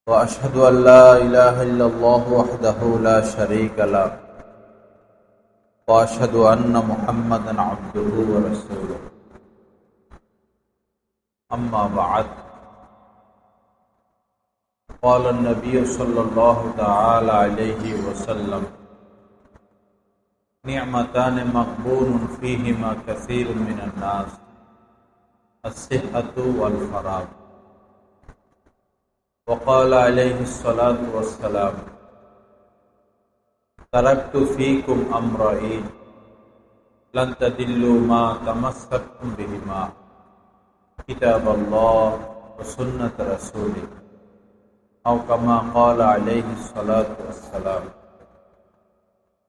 وأشهد أن لا إله إلا الله وحده لا شريك له وأشهد أن محمدا عبده ورسوله أما بعد قال النبي صلى الله تعالى عليه وسلم نعمتان مغبون فيهما كثير من الناس الصحة والفراغ وقال عليه الصلاة والسلام تركت فيكم أمرين لن تضلوا ما تمسكتم بهما كتاب الله وسنة رسوله أو كما قال عليه الصلاة والسلام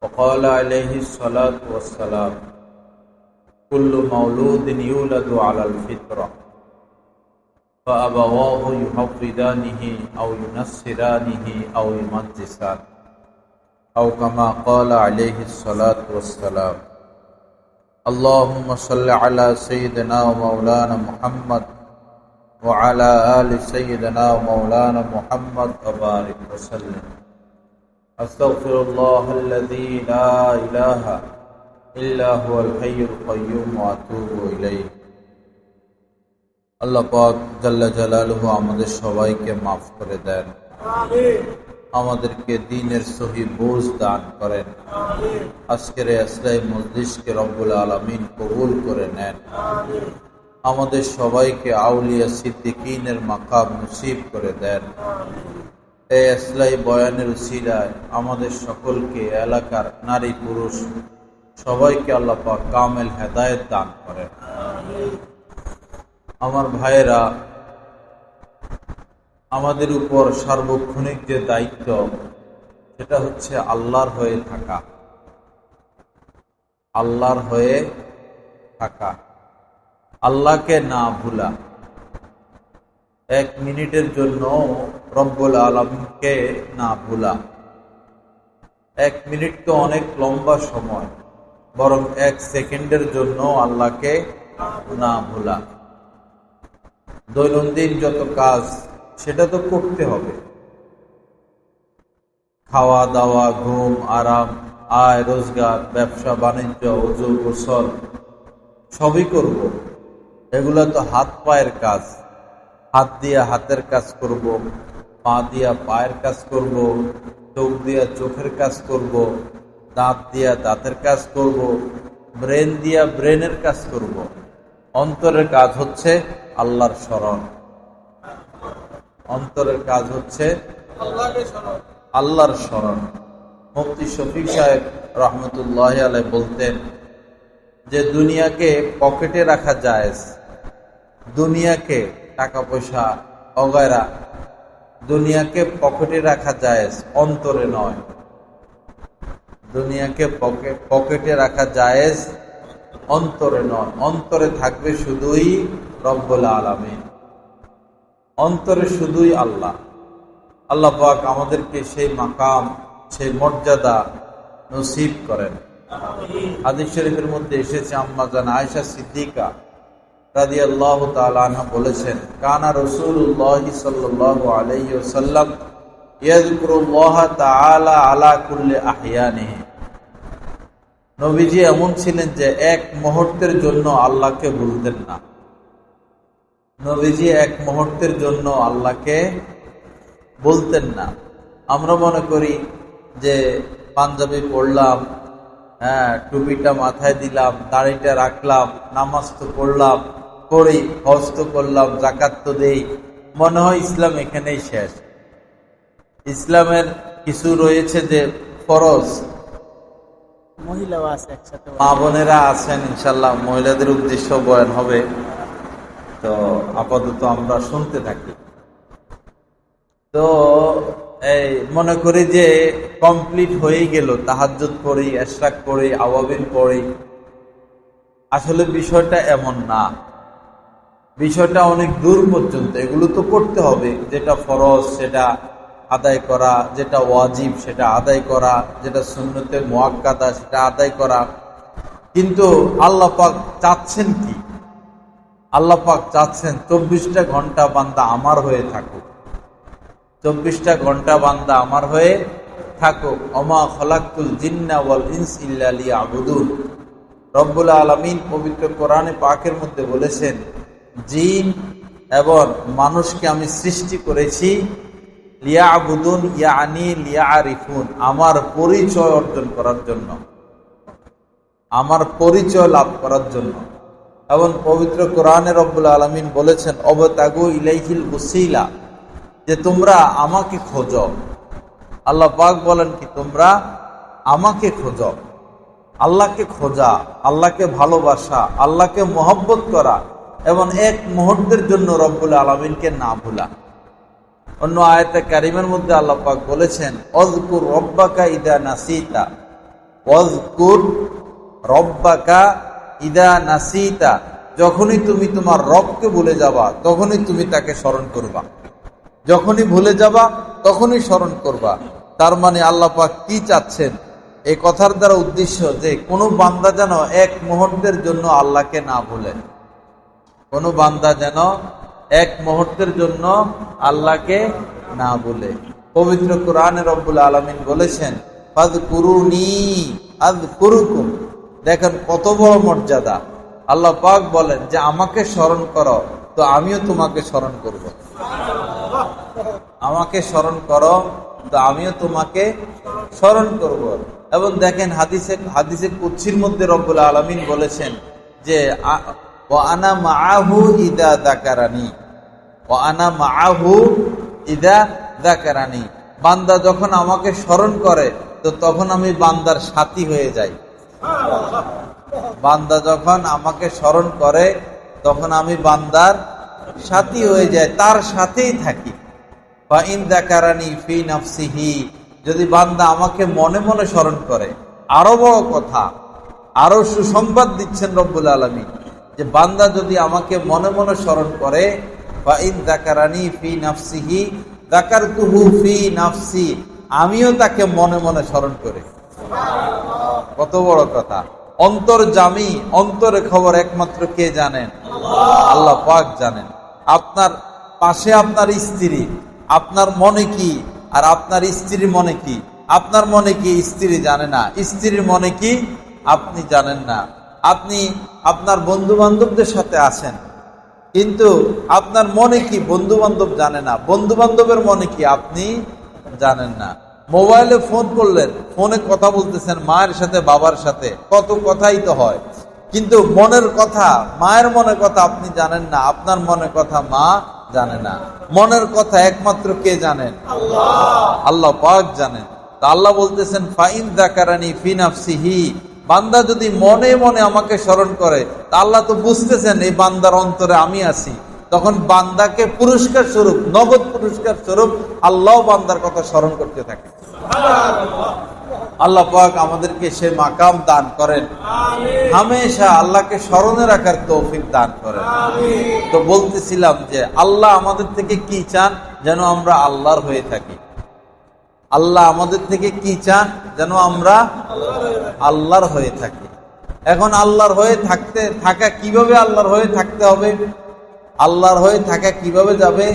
وقال عليه الصلاة والسلام كل مولود يولد على الفطرة فأبواه يحفظانه أو ينصرانه أو يمجسانه أو كما قال عليه الصلاة والسلام اللهم صل على سيدنا ومولانا محمد وعلى آل سيدنا ومولانا محمد وبارك وسلم أستغفر الله الذي لا إله إلا هو الحي القيوم وأتوب إليه আল্লাহ পাক জাল্লা জালালুহু আমাদের সবাইকে মাফ করে দেন, আমাদেরকে দ্বীনের সহি বুঝ দান করেন। আজকের ইসলামী মজলিসকে রব্বুল আলামিন কবুল করে নেন। আমাদের সবাইকে আউলিয়া সিদ্দিকিনের মাকাম নসিব করে দেন। এই ইসলামী বয়ানের উসিলায় আমাদের সকলকে, এলাকার নারী পুরুষ সবাইকে আল্লাহ পাক কামেল হেদায়েত দান করেন। আমার ভাইয়েরা, আমাদের উপর সার্বক্ষণিক যে দায়িত্ব সেটা হচ্ছে আল্লাহর হয়ে থাকা। আল্লাহর হয়ে থাকা, আল্লাহকে না ভুলা। এক মিনিটের জন্য রব্বুল আলামিনকে না ভুলা। এক মিনিট তো অনেক লম্বা সময়, বরং এক সেকেন্ডের জন্য আল্লাহকে না ভুলা। দৈনন্দিন যত কাজ সেটা তো করতে হবে। খাওয়া দাওয়া, ঘুম, আরাম, আয় রোজগার, ব্যবসা বাণিজ্য, ওযু গোসল সবই করব। এগুলো তো হাত পায়ের কাজ। হাত দিয়া হাতের কাজ করব, পা দিয়া পায়ের কাজ করব, চোখ দিয়া চোখের কাজ করব, দাঁত দিয়া দাঁতের কাজ করব, ব্রেন দিয়া ব্রেনের কাজ করব। অন্তরের কাজ হচ্ছে আল্লাহর স্মরণ। অন্তরের কাজ হচ্ছে আল্লাহর স্মরণ। মুফতি শফিক সাহেব রহমতুল্লাহ আলাইহি বলতেন যে দুনিয়াকে পকেটে রাখা জায়েজ, দুনিয়াকে টাকা পয়সা অগায়রা দুনিয়াকে পকেটে রাখা জায়েজ, অন্তরে নয়। দুনিয়াকে পকেটে রাখা জায়েজ, অন্তরে নয়। অন্তরে থাকবে শুধুই রব্বুল আলামিন, অন্তরে শুধুই আল্লাহ। আল্লাহ পাক আমাদেরকে সেই মাকাম, সেই মর্যাদা নসিব করেন। হাদিস শরীফের মধ্যে এসেছে, আম্মা জান আয়েশা সিদ্দিকা রাদিয়াল্লাহু তাআলা আনহা বলেছেন, কানা রাসূলুল্লাহ সাল্লাল্লাহু আলাইহি ওয়াসাল্লাম ইয়াযকুরুল্লাহ তাআলা আলা কুল্লি আহইয়ানিহি। নবীজি এমন ছিলেন যে এক মুহূর্তের জন্য আল্লাহকে ভুলতেন না। নবীজি এক মুহূর্তের জন্য আল্লাহকে বলতেন না। আমরা মনে করি যে পাঞ্জাবি পড়লাম, টুপিটা মাথায় দিলাম, দাড়িটা রাখলাম, নামাজ তো পড়লাম, করি, হজ তো করলাম, যাকাত তো দেই, মনে হয় ইসলাম এখানেই শেষ। ইসলামের কিছু রয়েছে যে ফরজ, মা বোনেরা আছেন, ইনশাল্লাহ মহিলাদের উদ্দেশ্য বয়ান হবে, তো আপাতত আমরা শুনতে থাকি। তো এই মনে করি যে কমপ্লিট হয়ে গেল, তাহাজ্জুদ পড়ি, ইশরাক পড়ি, আওয়াবিন পড়ি। আসলে বিষয়টা এমন না। বিষয়টা অনেক দূর পর্যন্ত। এগুলো তো করতে হবে, যেটা ফরজ সেটা আদায় করা, যেটা ওয়াজিব সেটা আদায় করা, যেটা সুন্নতে মুআক্কাদা সেটা আদায় করা। কিন্তু আল্লাহ পাক চাচ্ছেন কি? আল্লাহ পাক চাচ্ছেন 24টা ঘন্টা বান্দা আমার হয়ে থাকুক। 24টা ঘন্টা বান্দা আমার হয়ে থাকুক। ওমা খলাকতুল জিন্না ওয়াল ইনস ইল্লা লিয়াবুদুন। রব্বুল আলামিন পবিত্র কোরআনে পাকের মধ্যে বলেছেন, জিন এবং মানুষকে আমি সৃষ্টি করেছি লিয়াবুদুন ইয়ানি লিয়ারিফুন, আমার পরিচয় অর্জন করার জন্য, আমার পরিচয় লাভ করার জন্য। এবং পবিত্র কোরআনে রব্বুল আলামিন বলেছেন অবতাগু ইলাইহিল উসিলা, যে তোমরা আমাকে খোঁজো। আল্লাহ পাক বলেন কি, তোমরা আমাকে খোঁজো। আল্লাহকে খোঁজা, আল্লাহকে ভালোবাসা, আল্লাহকে মহব্বত করা এবং এক মুহূর্তের জন্য রব্বুল আলামিনকে না ভুলা। অন্য আয়াতে কারিমের মধ্যে আল্লাহ পাক বলেছেন অযকুর রব্বাকা ইদা নাসিতা, ওয়াযকুর রব্বাকা ইদা নাসিতা, যখনই তুমি তোমার রবকে ভুলে যাবা তখনই তুমি তাকে স্মরণ করবা, যখনই ভুলে যাবা তখনই স্মরণ করবা। তার মানে আল্লাহ পাক কি চাচ্ছেন এই কথার দ্বারা উদ্দেশ্য, যে কোনো বান্দা যেন এক মুহূর্তের জন্য আল্লাহকে না ভুলে, কোনো বান্দা যেন এক মুহূর্তের জন্য আল্লাহকে না ভুলে। পবিত্র কোরআনে রব্বুল আলামিন বলেছেন ফাযকুরুনি আযকুরুকুম। দেখেন কত বড় মর্যাদা। আল্লাহ পাক বলেন যে আমাকে স্মরণ করো তো আমিও তোমাকে স্মরণ করব, আমাকে স্মরণ করো তো আমিও তোমাকে স্মরণ করব। এবং দেখেন হাদিসে কুদসির মধ্যে রব্বুল আলামিন বলেছেন যে ওয়া আনা মাআহু ইদা যাকারানি, ওয়া আনা মাআহু ইদা যাকারানি। বান্দা যখন আমাকে স্মরণ করে তো তখন আমি বান্দার সাথী হয়ে যাই। বান্দা যখন আমাকে স্মরণ করে তখন আমি বান্দার সাথী হয়ে যাই, তার সাথেই থাকি। ফা ইন যাকারানি ফি নাফসিহি, যদি বান্দা আমাকে মনে মনে স্মরণ করে। আরো বড় কথা, আরো সুসংবাদ দিচ্ছেন রব্বুল আলামিন যে বান্দা যদি আমাকে মনে মনে স্মরণ করে ফা ইন যাকারানি ফি নাফসিহি যাকারতুহু ফি নাফসি, আমিও তাকে মনে মনে স্মরণ করি। কত বড় কথা। অন্তর্যামী, অন্তরের খবর একমাত্র কে জানেন? আল্লাহ পাক জানেন। আপনার পাশে আপনার স্ত্রী, আপনার মনে কি আর আপনার স্ত্রীর মনে কি? আপনার মনে কি স্ত্রী জানে না, স্ত্রীর মনে কি আপনি জানেন না। আপনি আপনার বন্ধু বান্ধবদের সাথে আছেন, কিন্তু আপনার মনে কি বন্ধু বান্ধব জানে না, বন্ধু বান্ধবের মনে কি আপনি জানেন না। মোবাইলে ফোন করলেন, ফোনে কথা বলতেছেন মায়ের সাথে বাবার সাথে, কত কথাই তো হয়, কিন্তু মনের কথা, মায়ের মনের কথা আপনি জানেন না, আপনার মনের কথা মা জানে না। মনের কথা একমাত্র কে জানেন? আল্লাহ পাক জানেন। তা আল্লাহ বলতেছেন ফাইন যাকারানি ফি নাফসিহি, বান্দা যদি মনে মনে আমাকে স্মরণ করে, তা আল্লাহ তো বুঝতেছেন এই বান্দার অন্তরে আমি আছি। তখন বান্দাকে পুরস্কার স্বরূপ, নগদ পুরস্কার স্বরূপ আল্লাহ বান্দার কথা স্মরণ করতে থাকে। আল্লাহ পাক আমাদেরকে সে মাকাম দান করেন, হামেশা আল্লাহকে স্মরণে রাখার তৌফিক দান করেন। তো বলতেছিলাম যে আল্লাহ আমাদের থেকে কি চান, যেন আমরা আল্লাহর হয়ে থাকি। আল্লাহ আমাদের থেকে কি চান, যেন আমরা আল্লাহর হয়ে থাকি। এখন আল্লাহর হয়ে থাকা কিভাবে আল্লাহর হয়ে থাকতে হবে? আল্লাহর হয়ে থাকা কিভাবে যাবে?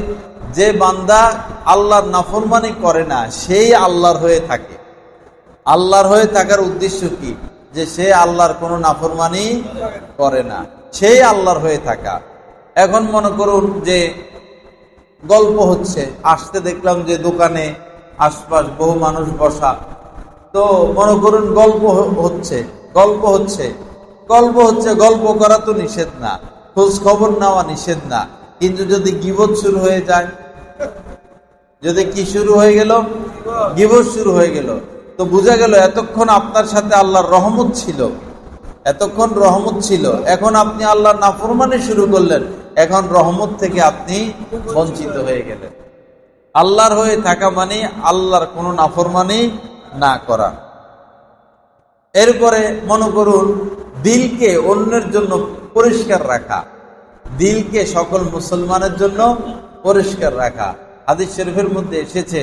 যে বান্দা আল্লাহর নাফরমানি করে না সেই আল্লাহর হয়ে থাকে। আল্লাহর হয়ে থাকার উদ্দেশ্য কি? যে সে আল্লাহর কোনো নাফরমানি করে না, সেই আল্লাহর হয়ে থাকা। এখন মনে করুন যে গল্প হচ্ছে, আসতে দেখলাম যে দোকানে আশপাশ বহু মানুষ বসা, তো মনে করুন গল্প হচ্ছে, গল্প করা তো নিষেধ না, খোঁজ খবর নেওয়া নিষেধ না, কিন্তু যদি গীবত শুরু হয়ে যায়, যদি কি শুরু হয়ে গেল? গীবত শুরু হয়ে গেল, তো বোঝা গেল এতক্ষণ আপনার সাথে আল্লাহর রহমত ছিল, এতক্ষণ রহমত ছিল, এখন আপনি আল্লাহর নাফরমানি শুরু করলেন, এখন রহমত থেকে আপনি বঞ্চিত হয়ে গেলেন। আল্লাহর হয়ে থাকা মানে আল্লাহর কোনো নাফরমানি না করা। এরপরে মনে করুন দিলকে অন্যের জন্য পরিষ্কার রাখা, দিলকে সকল মুসলমানের জন্য পরিষ্কার রাখা। হাদিস শরীফের মধ্যে এসেছে,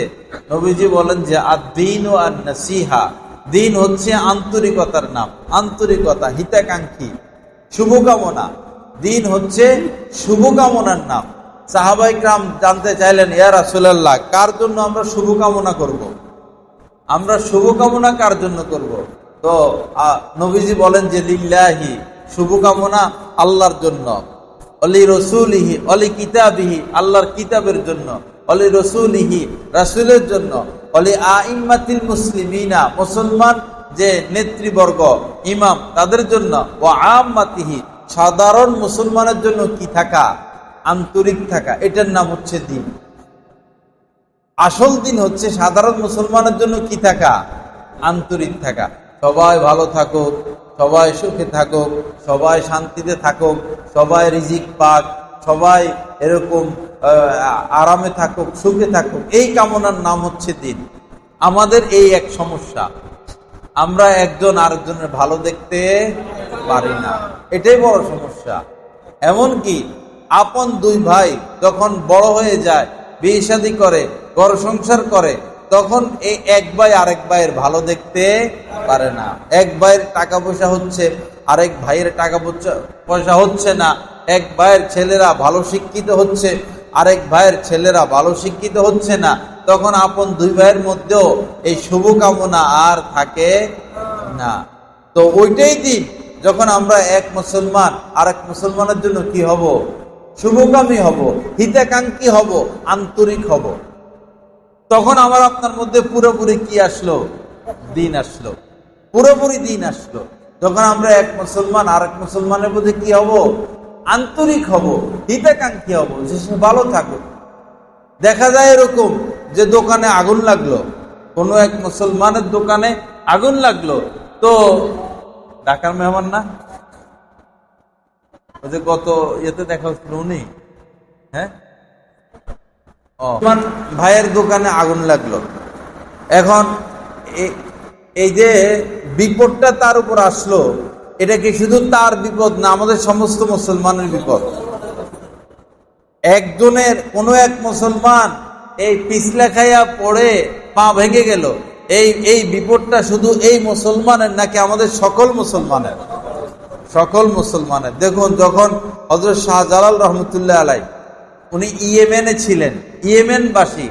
নবীজি বলেন যে আদ-দীন ও আন-নাসিহা, দিন হচ্ছে আন্তরিকতার নাম, আন্তরিকতা, হিতাকাঙ্ক্ষী, শুভকামনা। দিন হচ্ছে শুভকামনার নাম। সাহাবায়ে কেরাম জানতে চাইলেন, ইয়া রাসূলুল্লাহ, কার জন্য আমরা শুভকামনা করব? আমরা শুভকামনা কার জন্য করব? তো নবীজি বলেন যে লিল্লাহি, শুভকামনা আল্লাহর জন্য, অলি রসুলিহি, অলি কিতাবিহি, আল্লাহর কিতাবের জন্য, অলি রসুলিহি, রাসূলের জন্য, অলি আইম্মাতিল মুসলিমিনা, মুসলমান যে নেতৃবর্গ, ইমাম, তাদের জন্য, ও আম্মাতিহি, সাধারণ মুসলমানের জন্য কি থাকা? আন্তরিক থাকা। এটার নাম হচ্ছে দিন। আসল দিন হচ্ছে সাধারণ মুসলমানের জন্য কি থাকা? আন্তরিক থাকা। সবাই ভালো থাকুক, সবাই সুখে থাকুক, সবাই শান্তিতে থাকুক, সবাই রিজিক পাক, সবাই এরকম আরামে থাকুক, সুখে থাকুক, এই কামনার নাম হচ্ছে দিন। আমাদের এই এক সমস্যা, আমরা একজন আরেকজনের ভালো দেখতে পারি না, এটাই বড় সমস্যা। এমনকি আপন দুই ভাই যখন বড় হয়ে যায়, বিয়ে শাদী করে, ঘর সংসার করে, তখন এই এক ভাই আরেক ভাইয়ের ভালো দেখতে পারে না। এক ভাইয়ের টাকা পয়সা হচ্ছে, আরেক ভাইয়ের টাকা পয়সা হচ্ছে না। এক ভাইয়ের ছেলেরা ভালো শিক্ষিত হচ্ছে, আরেক ভাইয়ের ছেলেরা ভালো শিক্ষিত হচ্ছে না। তখন আপন দুই ভাইয়ের মধ্যেও এই শুভকামনা আর থাকে না। তো ওইটাই দিন, যখন আমরা এক মুসলমান আরেক মুসলমানের জন্য কি হব? শুভকামী হব, হিতাকাঙ্ক্ষী হব, আন্তরিক হব। তখন আমার আপনার মধ্যে পুরোপুরি কি আসলো? দিন আসলো, পুরোপুরি দিন আসলো। যখন আমরা এক মুসলমান আরেক মুসলমানের মধ্যে কি হব? আন্তরিক হব, হিতাকাঙ্ক্ষী হব, যে সে ভালো থাকুক। দেখা যায় এরকম যে দোকানে আগুন লাগলো, কোনো এক মুসলমানের দোকানে আগুন লাগলো, তো ঢাকার মেহমান না, ওই যে গত ইয়েতে দেখা হচ্ছিল উনি, হ্যাঁ, ভাইয়ের দোকানে আগুন লাগলো। এখন এই যে বিপদটা তার উপর আসলো, এটা কি শুধু তার বিপদ না, আমাদের সমস্ত মুসলমানের বিপদ। একজনের, কোন এক মুসলমান এই পিছলা খাইয়া পড়ে পা ভেঙে গেল, এই বিপদটা শুধু এই মুসলমানের নাকি আমাদের সকল মুসলমানের? সকল মুসলমানের। দেখুন, যখন হযরত শাহজালাল রহমতুল্লাহ আলাইহি উনি ইয়েমেনে ছিলেন, ইয়েমেনবাসী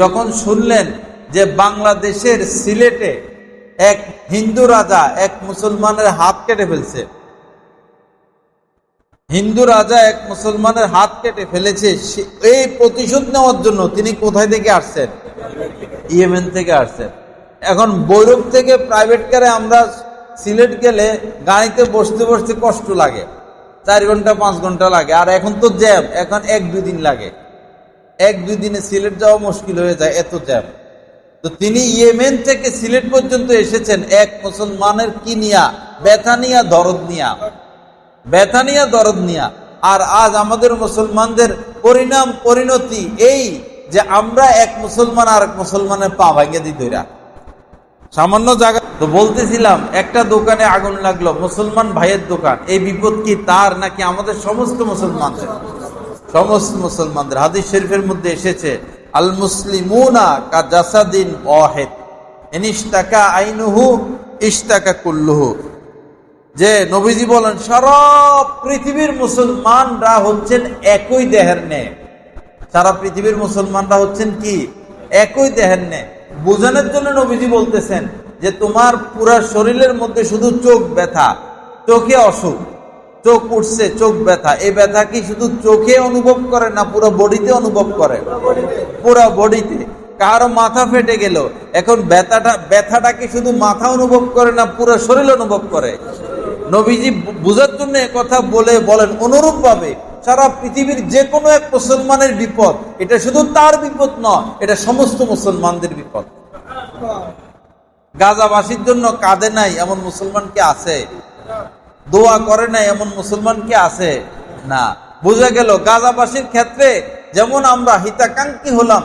যখন শুনলেন যে বাংলাদেশের সিলেটে এক হিন্দু রাজা এক মুসলমানের হাত কেটে ফেলছে, হিন্দু রাজা এক মুসলমানের হাত কেটে ফেলেছে, এই প্রতিশোধ নেওয়ার জন্য তিনি কোথায় থেকে আসছেন? ইয়েমেন থেকে আসছেন। এখন বৈরব থেকে প্রাইভেট কারে আমরা সিলেট গেলে গাড়িতে বসতে বসতে কষ্ট লাগে, 4 ঘন্টা 5 ঘন্টা লাগে। আর এখন তো জ্যাম, এখন 1-2 দিন লাগে। 1-2 দিনে সিলেট যাওয়া মুশকিল হয়ে যায়, এত জ্যাম। তো তিনি ইয়েমেন থেকে সিলেট পর্যন্ত এসেছেন এক মুসলমানের কি নিয়া? ব্যথা নিয়া, দরদ নিয়া, ব্যথা নিয়া, দরদ নিয়া। আর আজ আমাদের মুসলমানদের পরিণতি এই যে আমরা এক মুসলমান আর এক মুসলমানের পা ভাঙিয়ে দিই ধইরা সামান্য জায়গা। তো বলতেছিলাম, একটা দোকানে আগুন লাগলো, মুসলমান ভাইয়ের দোকান, এই বিপদ কি তার নাকি আমাদের সমস্ত মুসলমানদের? সমস্ত মুসলমানদের। হাদিস শরীফের মধ্যে এসেছে, আল মুসলিমুনা কা জাসাদিন ওয়াহিদ ইনিশতাকা আইনুহু ইশতাকা কুল্লুহু। যে নবীজি বলেন, সারা পৃথিবীর মুসলমানরা হচ্ছেন একই দেহের ন্যায়। সারা পৃথিবীর মুসলমানরা হচ্ছেন কি? একই দেহের ন্যায়। বোঝানোর জন্য নবীজি বলতেছেন যে তোমার পুরা শরীরের মধ্যে শুধু চোখ ব্যথা, চোখে অসুখ, চোখ উঠছে, চোখ ব্যথা, এই ব্যথা কি শুধু চোখে অনুভব করে না পুরো বডিতে অনুভব করে? পুরো বডিতে। কারো মাথা ফেটে গেল, এখন ব্যথাটা কি শুধু মাথা অনুভব করে না পুরো শরীর অনুভব করে? নবীজি বুঝার জন্য কথা বলেন অনুরূপ ভাবে সারা পৃথিবীর যে কোনো এক মুসলমানের বিপদ, এটা শুধু তার বিপদ নয়, এটা সমস্ত মুসলমানদের বিপদ। গাজাবাসীর জন্য কাঁদে নাই এমন মুসলমান কি আছে? দোয়া করে নাই এমন মুসলমান কি আছে? না। বোঝা গেল গাজাবাসীর ক্ষেত্রে যেমন আমরা হিতাকাঙ্ক্ষী হলাম,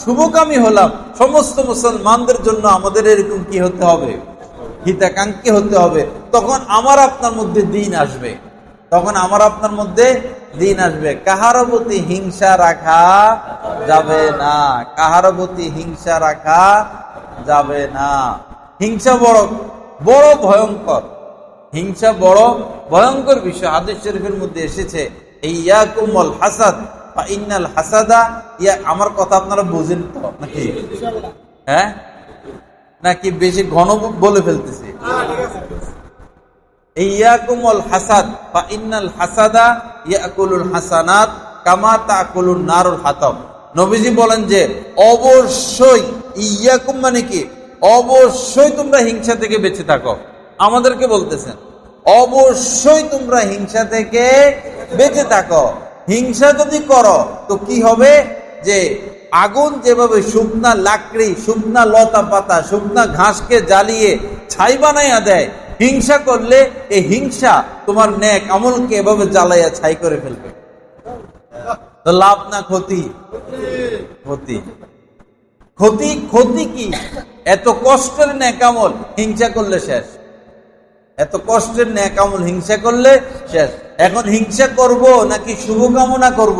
শুভকামী হলাম, সমস্ত মুসলমানদের জন্য আমাদের এরকম কি হতে হবে? হিতাকাঙ্ক্ষী হতে হবে। তখন আমার আপনার মধ্যে দিন আসবে, তখন আমার আপনার মধ্যে দিন আসবে। কাহার প্রতি হিংসা রাখা যাবে না, কাহার প্রতি হিংসা রাখা যাবে না। হিংসা বড় বড় ভয়ঙ্কর, হিংসা বড় ভয়ঙ্কর বিষয়। হাদিস শরীফের মধ্যে এসেছে, ইয়াকুমুল হাসাদ ফাইন্নাল হাসাদা, আমার কথা আপনারা বুঝেন তো নাকি? হ্যাঁ, নাকি বেশি ঘন বলে ফেলতেছি? ইয়াকুমুল হাসাদ ফাইন্নাল হাসাদা ইয়াকুলুল হাসানাত কামা তাকুলুন নারুল হাতাব। নবীজি বলেন যে অবশ্যই, ইয়াকুম মানে কি, অবশ্যই তোমরা হিংসা থেকে বেঁচে থাকো। আমাদেরকে বলতেছেন অবশ্যই তোমরা হিংসা থেকে বেঁচে থাকো। হিংসা যদি করো তো কি হবে, যে আগুন যেভাবে শুকনা লাকড়ি, শুকনা লতা পাতা, শুকনা ঘাসকে জ্বালিয়ে ছাই বানাইয়া দেয়, হিংসা করলে এই হিংসা তোমার নেক আমলকে এভাবে জ্বালাইয়া ছাই করে ফেলবে। তো লাভ না ক্ষতি? ক্ষতি। ক্ষতি ক্ষতি কি? এত কষ্টের নেক আমল হিংসা করলে শেষ। এত কষ্টের নেক আমল হিংসা করলে শেষ। এখন হিংসা করব নাকি শুভকামনা করব?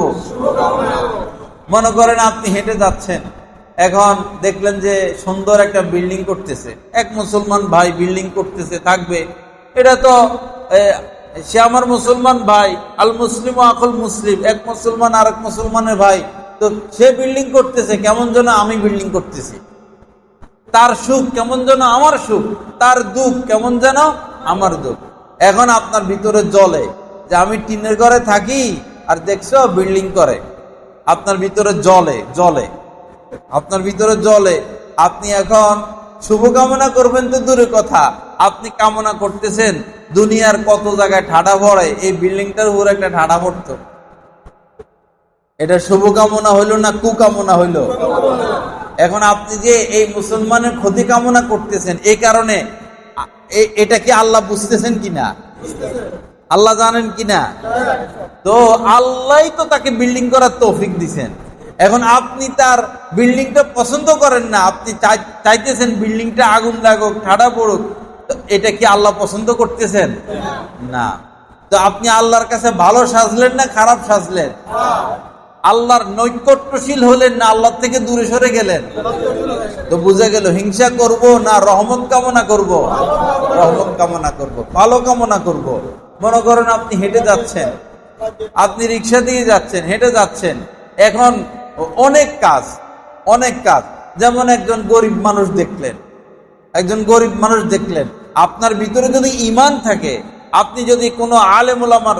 মনে করেন আপনি হেঁটে যাচ্ছেন, এখন দেখলেন যে সুন্দর একটা বিল্ডিং করতেছে, এক মুসলমান ভাই বিল্ডিং করতেছে, থাকবে, এটা তো সে আমার মুসলমান ভাই, আল মুসলিম আকুল মুসলিম, এক মুসলমান আর এক মুসলমানের ভাই, তো সে বিল্ডিং করতেছে কেমন যেন আমি বিল্ডিং করতেছি, তার সুখ কেমন যেন আমার সুখ, তার দুঃখ কেমন যেন আমার দুঃখ। এখন আপনার ভিতরে জ্বলে যে আমি টিনের ঘরে থাকি আর দেখছো বিল্ডিং করে, আপনার ভিতরে জ্বলে জ্বলে, আপনার ভিতরে জ্বলে। আপনি এখন শুভকামনা করবেন তো দূরের কথা, আপনি কামনা করতেছেন দুনিয়ার কত জায়গায় ঠাডা পড়ে, এই বিল্ডিংটার উপর একটা ঠাডা পড়তো। এটা শুভকামনা হইল না কুকামনা হইল? এখন আপনি যে এই মুসলমানের ক্ষতি কামনা করতেছেন, এই কারণে এটা কি আল্লাহ বুঝতেছেন কিনা? আল্লাহ জানেন কিনা? তো আল্লাহ তো তাকে বিল্ডিং করার তৌফিক দিছেন। এখন আপনি তার বিল্ডিংটা পছন্দ করেন না, আপনি চাইতেছেন বিল্ডিংটা আগুন লাগুক, ঠাডা পড়ুক, এটা কি আল্লাহ পছন্দ করতেছেন? না। তো আপনি আল্লাহর কাছে ভালো সাজলেন না খারাপ সাজলেন? আল্লাহর নৈকট্যশীল হলেন না আল্লাহ থেকে দূরে সরে গেলেন? তো বুঝে গেল হিংসা করব না রহমত কামনা করব? রহমত কামনা করব, ভালো কামনা করব। মনে করেন আপনি হেঁটে যাচ্ছেন, আপনি রিক্সা দিয়ে যাচ্ছেন, হেঁটে যাচ্ছেন, এখন অনেক কাজ, অনেক কাজ, যেমন একজন গরিব মানুষ দেখলেন, একজন গরিব মানুষ দেখলেন, আপনার ভিতরে যদি ঈমান থাকে, আপনি যদি কোনো আলেম ওলামার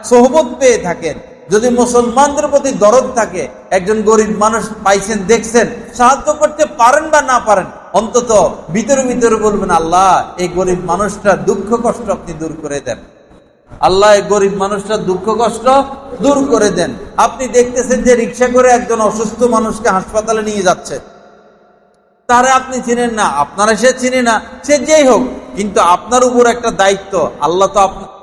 সোহবত পেয়ে থাকেন, যদি মুসলমানদের প্রতি দরদ থাকে, একজন গরিব মানুষ পাইছেন, দেখছেন, সাহায্য করতে পারেন বা না পারেন, অন্তত ভিতরে ভিতরে বলবেন আল্লাহ এই গরিব মানুষটা দুঃখ কষ্ট আপনি দূর করে দেন, আল্লাহ এই গরিব মানুষটা দুঃখ কষ্ট দূর করে দেন। আপনি দেখতেছেন যে রিক্সা করে একজন অসুস্থ মানুষকে হাসপাতালে নিয়ে যাচ্ছে, তারে আপনি চিনেন না, আপনারা সে চিনে না, সে যেই হোক, কিন্তু আপনার উপর একটা দায়িত্ব। আল্লাহ তো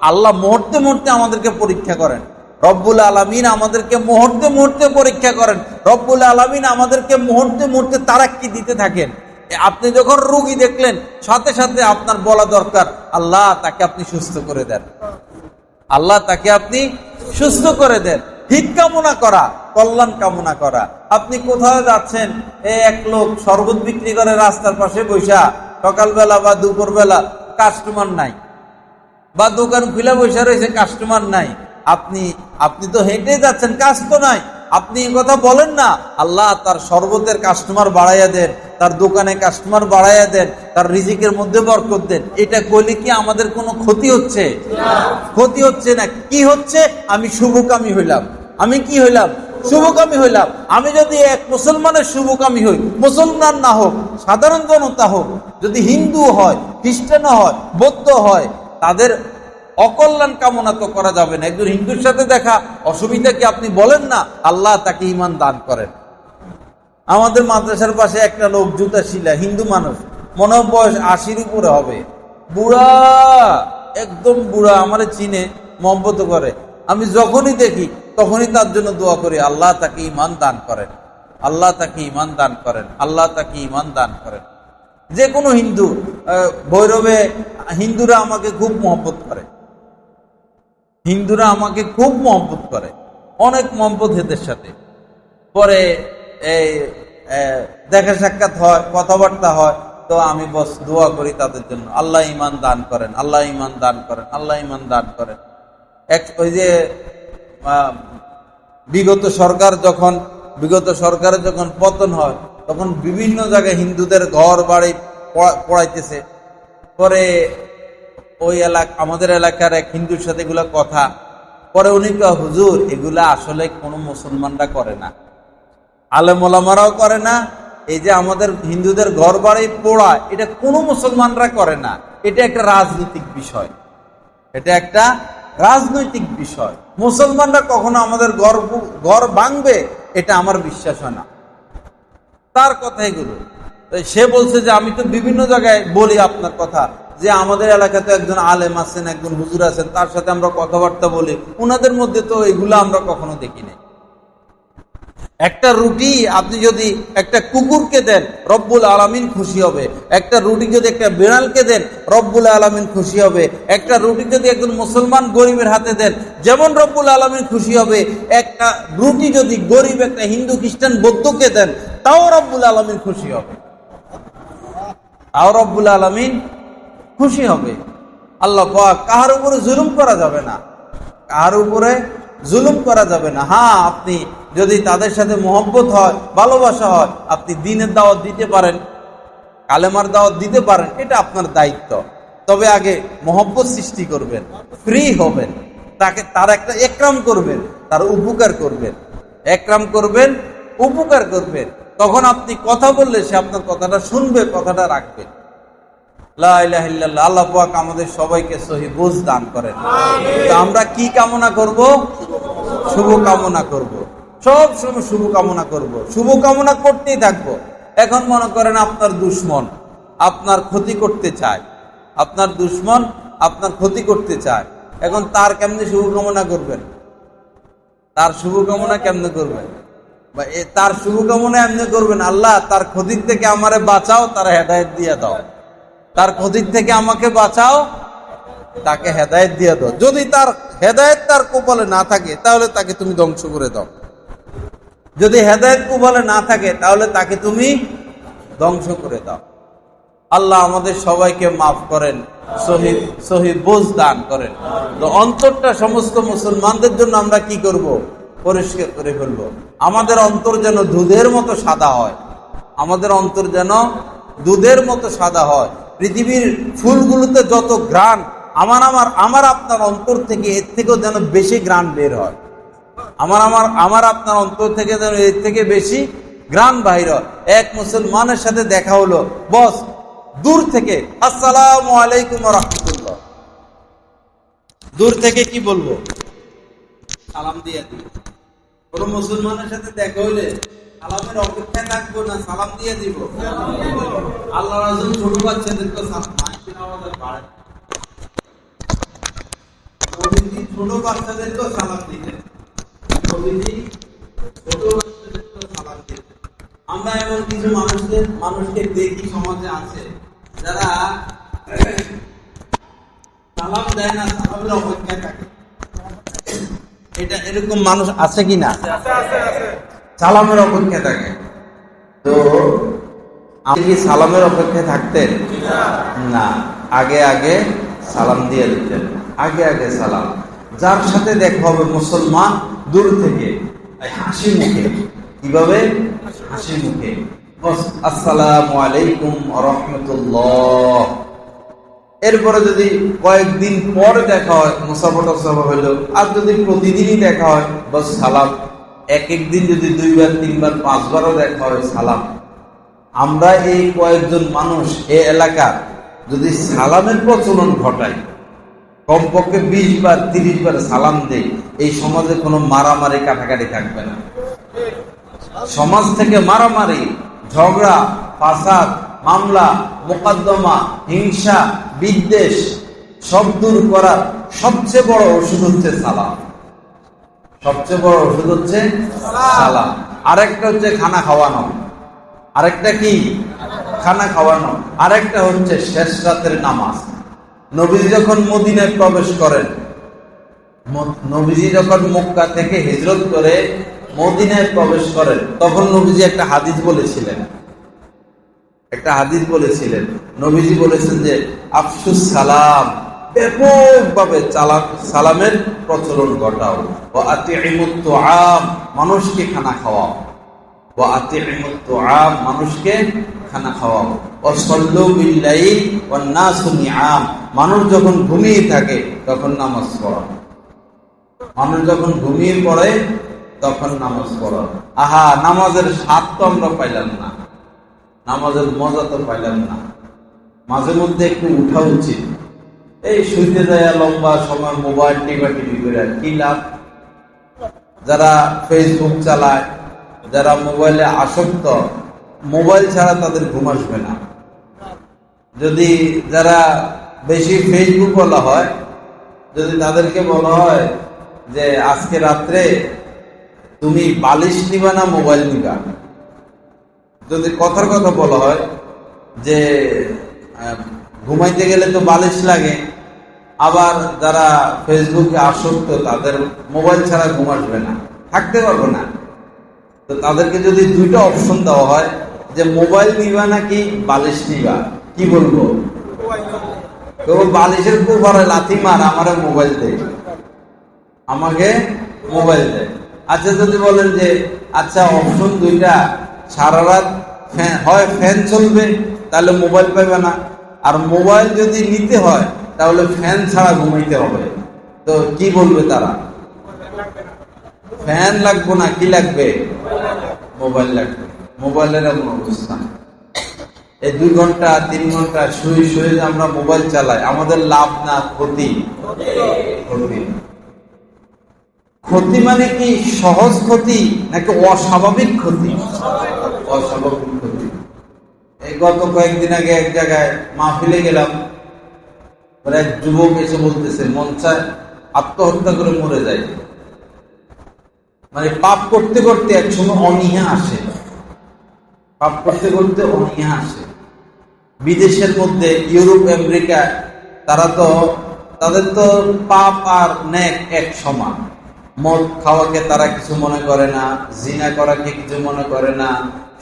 আল্লাহ মুহূর্তে মুহূর্তে আমাদেরকে পরীক্ষা করেন, রব্বুল আলামিন আমাদেরকে মুহূর্তে মুহূর্তে পরীক্ষা করেন, রব্বুল আলামিন আমাদেরকে মুহূর্তে মুহূর্তে তারাক্কি দিতে থাকেন। আপনি যখন রোগী দেখলেন, সাথে সাথে আপনার বলা দরকার আল্লাহ তাকে আপনি সুস্থ করে দেন, আল্লাহ তাকে আপনি সুস্থ করে দেন। হিত কামনা করা, কল্যাণ কামনা করা। আপনি কোথাও যাচ্ছেন, এক লোক শরবত বিক্রি করে রাস্তার পাশে বৈশা, সকালবেলা বা দুপুরবেলা কাস্টমার নাই, বা দোকান খুলে বৈশা রয়েছে কাস্টমার নাই, আপনি তো হেঁটে যাচ্ছেন, কাজ তো নাই, আপনি এই কথা বলেন না আল্লাহ তার শরবতের কাস্টমার বাড়াইয়া দেন, তার দোকানে কাস্টমার বাড়াইয়া দেন, তার রিজিকের মধ্যে বরকত দেন। এটা কইলে কি আমাদের কোনো ক্ষতি হচ্ছে? ক্ষতি হচ্ছে না। কি হচ্ছে? আমি শুভকামী হইলাম। আমি কি হইলাম? শুভকামী হইলাম। আমি যদি এক মুসলমানের শুভকামী হই, মুসলমান না হোক, সাধারণ জনতা হোক, যদি হিন্দু হয়, খ্রিস্টান হয়, বৌদ্ধ হয়, তাদের অকল্যাণ কামনা তো করা যাবে না। একজন হিন্দুর সাথে দেখা, অসুবিধা কি আপনি বলেন না আল্লাহ তাকে ঈমান দান করেন। আমাদের মাদ্রাসার পাশে একটা লোক জুতা শিলা, হিন্দু মানুষ, মনে হয় বয়স 80-র উপরে হবে, বুড়া, একদম বুড়া, আমারে চিনে, মহব্বত করে। আমি যখনই দেখি তখনই তার জন্য দোয়া করি আল্লাহ তাকে ঈমান দান করেন, আল্লাহ তাকে ঈমান দান করেন, আল্লাহ তাকে ঈমান দান করেন। যে কোনো হিন্দু, ভৈরবে হিন্দুরা আমাকে খুব মহব্বত করে, হিন্দুরা আমাকে খুব মহব্বত করে, অনেক মহব্বত এদের সাথে। পরে দেখা সাক্ষাৎ হয়, কথাবার্তা হয়, তো আমি বস দোয়া করি তাদের জন্য, আল্লাহ ঈমান দান করেন, আল্লাহ ঈমান দান করেন, আল্লাহ ঈমান দান করেন। ওই যে বিগত সরকারের যখন পতন হয় তখন বিভিন্ন জায়গায় হিন্দুদের ঘর বাড়ি পড়াইতেছে। পরে ওই আমাদের এলাকার এক হিন্দুর সাথে এগুলা কথা, পরে উনি কয়, হুজুর এগুলা আসলে কোনো মুসলমানরা করে না, আলেম ওলামারাও করে না, এই যে আমাদের হিন্দুদের ঘর বাড়ি পোড়া এটা কোনো মুসলমানরা করে না, এটা একটা রাজনৈতিক বিষয়, এটা একটা রাজনৈতিক বিষয়। মুসলমানরা কখনো আমাদের ঘর ভাঙবে এটা আমার বিশ্বাস হয় না। তার কথা এগুলো। সে বলছে যে আমি তো বিভিন্ন জায়গায় বলি আপনার কথা, যে আমাদের এলাকাতে একজন আলেম আছেন, একজন হুজুর আছেন, তার সাথে আমরা কথাবার্তা বলি, ওনাদের মধ্যে তো এগুলো আমরা কখনো দেখি নাই। একটা রুটি আপনি যদি একটা কুকুরকে দেন রব্বুল আলামিন খুশি হবে, একটা রুটি যদি একটা বিড়ালকে দেন রব্বুল আলামিন খুশি হবে, একটা রুটি যদি একজন মুসলমান গরিবের হাতে দেন যেমন রব্বুল আলামিন খুশি হবে, একটা রুটি যদি গরিব একটা হিন্দু খ্রিস্টান বৌদ্ধকে দেন তাও রব্বুল আলামিন খুশি হবে, তাও রব্বুল আলামিন খুশি হবে। আল্লাহ পাক কাহার উপরে জুলুম করা যাবে না, কাহার উপরে জুলুম করা যাবে না। হ্যাঁ, আপনি যদি তাদের সাথে মহব্বত হয়, ভালোবাসা হয়, আপনি দ্বীনের দাওয়াত দিতে পারেন, কালেমার দাওয়াত দিতে পারেন, এটা আপনার দায়িত্ব। তবে আগে মহব্বত সৃষ্টি করবেন, ফ্রি হবেন, তার একটা একরাম করবেন, তার উপকার করবেন, একরাম করবেন, উপকার করবেন। তখন আপনি কথা বললে সে আপনার কথাটা শুনবে, কথাটা রাখবে। লা ইলাহা ইল্লাল্লাহ। আল্লাহ পাক আমাদের সবাইকে সহিহ বুঝ দান করেন। তো আমরা কি কামনা করব? শুভ কামনা করব, সব সময় শুভ কামনা করব, শুভ কামনা করতেই থাকবো। এখন মনে করেন আপনার দুশমন আপনার ক্ষতি করতে চায়, আপনার দুশমন আপনার ক্ষতি করতে চায়, এখন তার কেমনে শুভ কামনা করবেন? তার শুভ কামনা কেমনে করবেন? বা তার শুভ কামনা এমনি করবেন, আল্লাহ তার ক্ষতির থেকে আমারে বাঁচাও, তার হেদায়েত দিয়ে দাও, তার ক্ষতির থেকে আমাকে বাঁচাও, তাকে হেদায়েত দিয়ে দাও। যদি তার হেদায়েত তার কপালে না থাকে তাহলে তাকে তুমি ধ্বংস করে দাও, যদি হেদায়েত কপালে না থাকে তাহলে তাকে তুমি ধ্বংস করে দাও। আল্লাহ আমাদের সবাইকে মাফ করেন, সহিহ বুঝ দান করেন। তো অন্তরটা সমস্ত মুসলমানদের জন্য আমরা কি করব? পরিষ্কার করে ফেলবো। আমাদের অন্তর যেন দুধের মতো সাদা হয়, আমাদের অন্তর যেন দুধের মতো সাদা হয়। পৃথিবীর ফুলগুলোতে যত ঘ্রাণ, আমার আপনার অন্তর থেকে এর থেকেও যেন বেশি ঘ্রাণ বের হয়, আমার আপনার অন্তর থেকে যেন এর থেকে বেশি ঘ্রাণ বাহির হয়। এক মুসলমানের সাথে দেখা হলো, বস দূর থেকে আসসালামু আলাইকুম ওয়া রাহমাতুল্লাহ, দূর থেকে কি বলবো? সালাম দিয়ে দিব। কোন মুসলমানের সাথে দেখা হইলে সালামের অপেক্ষায় থাকবো না, সালাম দিয়ে দিব। আল্লাহ রাসূল ছোট বাচ্চাদেরকে সালাম বাড়ে, ছোট বাচ্চাদেরকেও সালাম দিতেন, ছোট বাচ্চাদেরকেও সালাম দিতেন। আমরা এমন কিছু মানুষকে দেখি সমাজে আছে যারা সালাম দেয় না, সালামের অপেক্ষায় থাকে। এটা এরকম মানুষ আছে কি না? সালামের অপেক্ষায় থাকে। তো আপনি কি সালামের অপেক্ষায় থাকতেন? না, আগে আগে সালাম দিয়ে দিতেন, আগে আগে সালাম। যার সাথে দেখা হবে মুসলমান দূর থেকে হাসি মুখে, কিভাবে? হাসি মুখে, আসসালামু আলাইকুম ওয়া রাহমাতুল্লাহ। এরপরে যদি কয়েকদিন পর দেখা হয় মুসাফা হইলো, আর যদি প্রতিদিনই দেখা হয় বস সালাম। এক একদিন যদি 2 বার 3 বার 5 বারও দেখা হয় সালাম। আমরা এই কয়েকজন মানুষ এই এলাকার যদি সালামের প্রচলন ঘটাই, কমপক্ষে 20 বার 30 বার সালাম দেই, এই সমাজে কোনো মারামারি কাটাকাটি থাকবে না। সমাজ থেকে মারামারি, ঝগড়া, ফাসাদ, মামলা, মোকদ্দমা, হিংসা, বিদ্বেষ সব দূর করার সবচেয়ে বড় ওষুধ হচ্ছে সালাম। সবচেয়ে বড় ওষুধ হচ্ছে সালাম। আরেকটা হচ্ছে খানা খাওয়ানো, আরেকটা কি? খানা খাওয়ানো। আরেকটা হচ্ছে শেষ রাতের নামাজ। নবীজি যখন মদিনায় প্রবেশ করেন, নবীজি যখন মক্কা থেকে হিজরত করে মদিনায় প্রবেশ করেন, তখন নবীজি একটা হাদিস বলেছিলেন, নবীজি বলেছেন যে আফসুস সালাম, ব্যাপকভাবে সালামের প্রচলন ঘটাও, ওয়া আতিইমুত তুআম, মানুষকে খানা খাওয়াও, ওয়া আতিমুত তুআম, মানুষকে খানা খাওয়াও, ওয়া সাল্লু বিল লাইল ওয়ান নাসু নিআম, মানুষ যখন ঘুমিয়ে থাকে তখন নামাজ পড়ো, মানুষ যখন ঘুমিয়ে পড়ে তখন নামাজ পড়ো। আহা, নামাজের স্বাদ তো আমরা পাইলাম না, নামাজের মজা তো পাইলাম না। মাঝে মধ্যে একটু উঠা উচিত। এই শুইতে যায় লম্বা সময় মোবাইল টিপি করে কি লাভ? যারা ফেসবুক চালায়, যারা মোবাইলে আসক্ত, মোবাইল ছাড়া তাদের ঘুম আসবে না। যদি যারা বেশি ফেসবুক বলা হয়, যদি তাদেরকে বলা হয় যে আজকে রাত্রে তুমি বালিশ নিবা না মোবাইল নিবা, যদি কথার কথা বলা হয় যে ঘুমাইতে গেলে তো বালিশ লাগে, আবার যারা ফেসবুকে আসক্ত তাদের মোবাইল ছাড়া ঘুম আসবে না, থাকতে পারবে না। তো তাদেরকে যদি দুইটা অপশন দেওয়া হয় যে মোবাইল নিবা নাকি বালিশ নিবা, কি বলবো? তো বালিশের কুভারে লাথি মার, আমারে মোবাইল দে, আমাকে মোবাইল দে। আচ্ছা, যদি বলেন যে আচ্ছা অপশন দুইটা, সারা রাত হয় ফ্যান চলবে তাহলে মোবাইল পাইবে না, আর মোবাইল যদি নিতে হয় তাহলে ফ্যান ছাড়া ঘুমাইতে হবে, তো কি বলবে তারা? ফ্যান লাগবে না, কি লাগবে? মোবাইল লাগবে। মোবাইলের এমন অবস্থা। এই 2 ঘন্টা 3 ঘন্টা শুয়ে শুয়ে যে আমরা মোবাইল চালাই, আমাদের লাভ না ক্ষতি? ক্ষতি। ক্ষতি মানে কি সহজ ক্ষতি নাকি অস্বাভাবিক ক্ষতি? অস্বাভাবিক ক্ষতি। এই গত কয়েকদিন আগে এক জায়গায় মাহফিলে গেলাম, এক যুবক এসে বলতেছে মন চায় আত্মহত্যা করে মরে যায়। মানে পাপ করতে করতে একসময় অনীহা আসে, পাপ করতে করতে অনীহা আসে। বিদেশের মধ্যে ইউরোপ আমেরিকা, তাদের তো পাপ আর নেক এক সমান। মদ খাওয়াকে তারা কিছু মনে করে না, জিনা করাকে কিছু মনে করে না,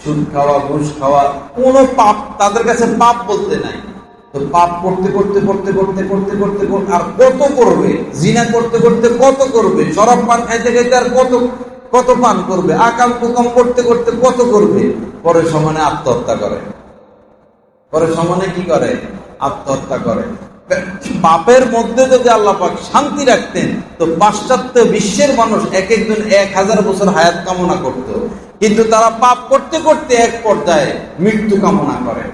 সুদ খাওয়া ঘুষ খাওয়া কোনো পাপ তাদের কাছে পাপ বলতে নাই। তো পাপ করতে করতে করতে করতে করতে করতে আর কত করবে? জিনা করতে করতে কত করবে? শরাব পান খাইতে খাইতে আর কত পান করবে? আকাম কুকাম করতে করতে কত করবে? পরে সমানে আত্মহত্যা করে। পরে সমানে কি করে? আত্মহত্যা করে। পাপের মধ্যে যদি আল্লাহ পাক শান্তি রাখতেন তো পাশ্চাত্য বিশ্বের মানুষ এক একজন 1000 বছর হায়াত কামনা করত, কিন্তু তারা পাপ করতে করতে এক পর্যায়ে মৃত্যু কামনা করে।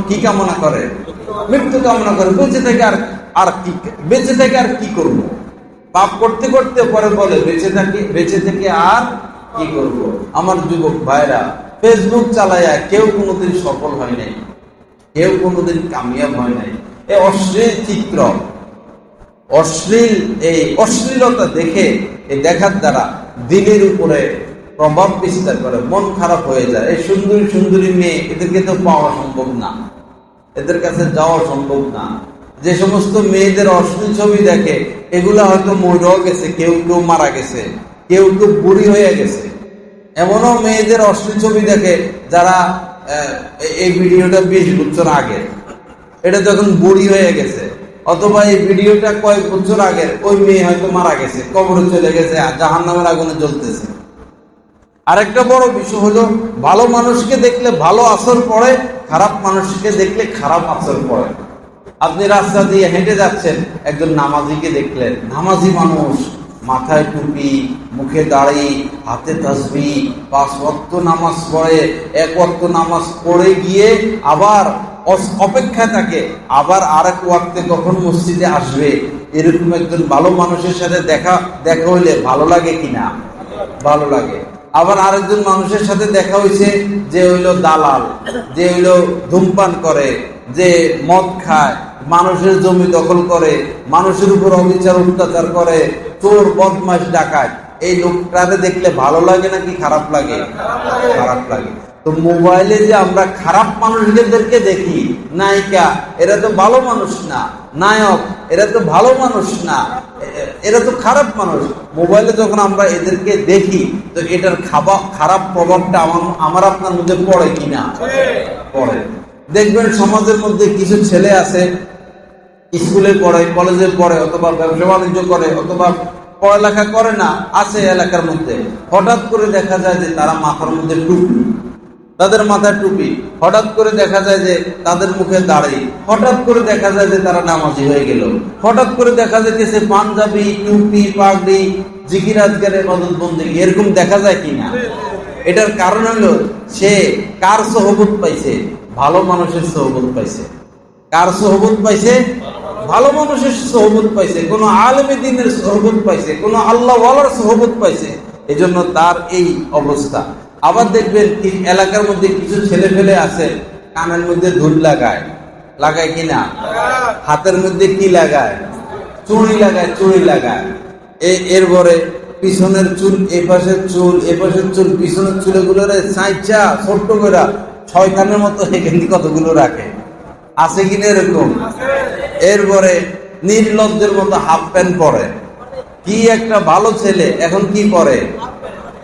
কি কামনা করে? মৃত্যু কামনা করে। বেঁচে থেকে আর কি করব? পাপ করতে করতে পরে বলে বেঁচে থেকে আর কি করব? আমার যুবক ভাইরা, ফেসবুক চালায়া কেউ কোনোদিন সফল হয় নাই, কেউ কোনোদিন কামিয়াব হয় নাই। এই অশ্লীল চিত্র, অশ্লীলতা দেখে, এই দেখার দ্বারা দিনের উপরে প্রভাব বিস্তার করে, মন খারাপ হয়ে যায়। এই সুন্দরী সুন্দরী মেয়ে, এদেরকে তো পাওয়া সম্ভব না, এদের কাছে যাওয়া সম্ভব না। যে সমস্ত মেয়েদের অশ্লীল ছবি দেখে, এগুলা হয়তো মরেও গেছে, কেউ কেউ মারা গেছে, কেউ কেউ বুড়ি হয়ে গেছে। এমনও মেয়েদের অশ্লীল ছবি দেখে যারা এই ভিডিওটা 20 বছর আগে, এটা যখন বুড়ি হয়ে গেছে, অথবা এই ভিডিওটা কয়েক বছর আগে, ওই মেয়ে হয়তো মারা গেছে, কবরে চলে গেছে, জাহান্নামের আগুনে জ্বলতেছে। আরেকটা বড় বিষয় হলো, ভালো মানুষকে দেখলে ভালো আসর পড়ে, খারাপ মানুষকে দেখলে খারাপ আসর পড়ে। আপনি রাস্তা দিয়ে হেঁটে যাচ্ছেন, একজন নামাজিকে দেখলেন, নামাজি মানুষ, মাথায় টুপি, মুখে দাড়ি, হাতে তাসবিহ, 5 ওয়াক্ত নামাজ পড়ে, 1 ওয়াক্ত নামাজ পড়ে গিয়ে আবার অপেক্ষা থাকে আবার আরেক ওয়াক্তে কখন মসজিদে আসবে। এরকম একজন ভালো মানুষের সাথে দেখা হইলে ভালো লাগে কিনা? ভালো লাগে। আবার আরেকজন মানুষের সাথে দেখা হয়েছে যে হইলো দালাল, যে হইলো ধূমপান করে, যে মদ খায়, মানুষের জমি দখল করে, মানুষের উপর অবিচার অত্যাচার করে, চোর বদমাশ ডাকাত, এই লোকটারে দেখলে ভালো লাগে নাকি খারাপ লাগে? খারাপ লাগে। তো মোবাইলে যে আমরা খারাপ মানুষদেরকে দেখি, নায়িকা, এরা তো ভালো মানুষ না, নায়ক, এরা তো ভালো মানুষ না, এরা তো খারাপ মানুষ। মোবাইলে যখন আমরা এদেরকে দেখি, তো এটার খারাপ প্রভাবটা আমার আপনার মধ্যে পড়ে কিনা? পড়ে। দেখবেন সমাজের মধ্যে কিছু ছেলে আছে, স্কুলে পড়ে, কলেজে পড়ে, অথবা ব্যবসা বাণিজ্য করে, অথবা পড়ালেখা করে না, আছে এলাকার মধ্যে, হঠাৎ করে দেখা যায় যে তারা মাথার মধ্যে টুপি, তাদের মাথায় টুপি, হঠাৎ করে দেখা যায় যে তাদের মুখে দাড়ি, হঠাৎ করে দেখা যায় যে তারা নামাজি হয়ে গেল, হঠাৎ করে দেখা যাইতেছে পাঞ্জাবি, টুপি, পাগড়ি, জিকির আজকারের ইবাদত বন্দেগী, এরকম দেখা যায় কিনা? এটার কারণ হলো সে কার সোহবত পাইছে? ভালো মানুষের সোহবত পাইছে। কার সোহবত পাইছে? ভালো মানুষের সোহবত পাইছে, কোন আলেমে দ্বীনের সোহবত পাইছে, কোন আল্লাহ ওয়ালার সোহবত পাইছে, এজন্য তার এই অবস্থা। আবার দেখবেন এলাকার মধ্যে কিছু ছেলে ফেলে আছে, কানের মধ্যে ধুল লাগায়, লাগায় কিনা? হাতের মধ্যে কি লাগায়? চুড়ি লাগায়, চুড়ি লাগায়। এরপরে পিছনের চুল, এপাশের চুল, এপাশের চুল, পিছনের চুলগুলো চাইচা ছোট্ট করে শয়তানের মতো এখানে কতগুলো রাখে, আছে কিনা এরকম? এরপরে নির্লজ্জের মতো হাফ প্যান্ট পরে। কি একটা ভালো ছেলে, এখন কি করে?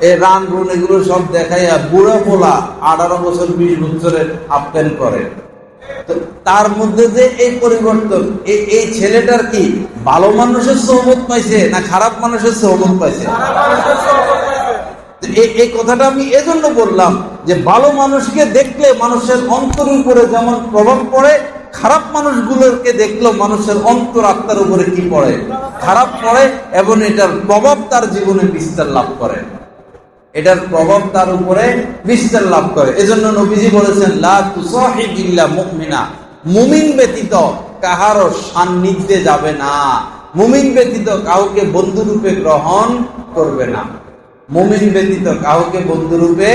এই রান রুন এগুলো সব দেখাইয়া বুড়া পোলা 18 বছর 20 বছরের হাফ প্যান্ট করে। তো তার মধ্যে যে এই পরিবর্তন, এই ছেলেটার কি ভালো মানুষের সোহবত পাইছে না খারাপ মানুষের সোহবত পাইছে? এই কথাটা আমি এজন্য বললাম যে ভালো মানুষকে দেখলে মানুষের অন্তরের উপরে যেমন প্রভাব পড়ে, খারাপ মানুষগুলোকে দেখলেও মানুষের অন্তর আত্মার উপরে কি পড়ে? খারাপ পড়ে, এবং এটার প্রভাব তার জীবনে বিস্তার লাভ করে, এটার প্রভাব তার উপরে বিস্তার লাভ করে। এজন্য নবীজি বলেছেন, লা তুসাহিব ইল্লা মুমিনা, মুমিন ব্যতীত কাহারও সান্নিধ্যে যাবে না, মুমিন ব্যতীত কাউকে বন্ধুরূপে গ্রহণ করবে না, মুমিন ব্যতীত কাউকে বন্ধুরূপে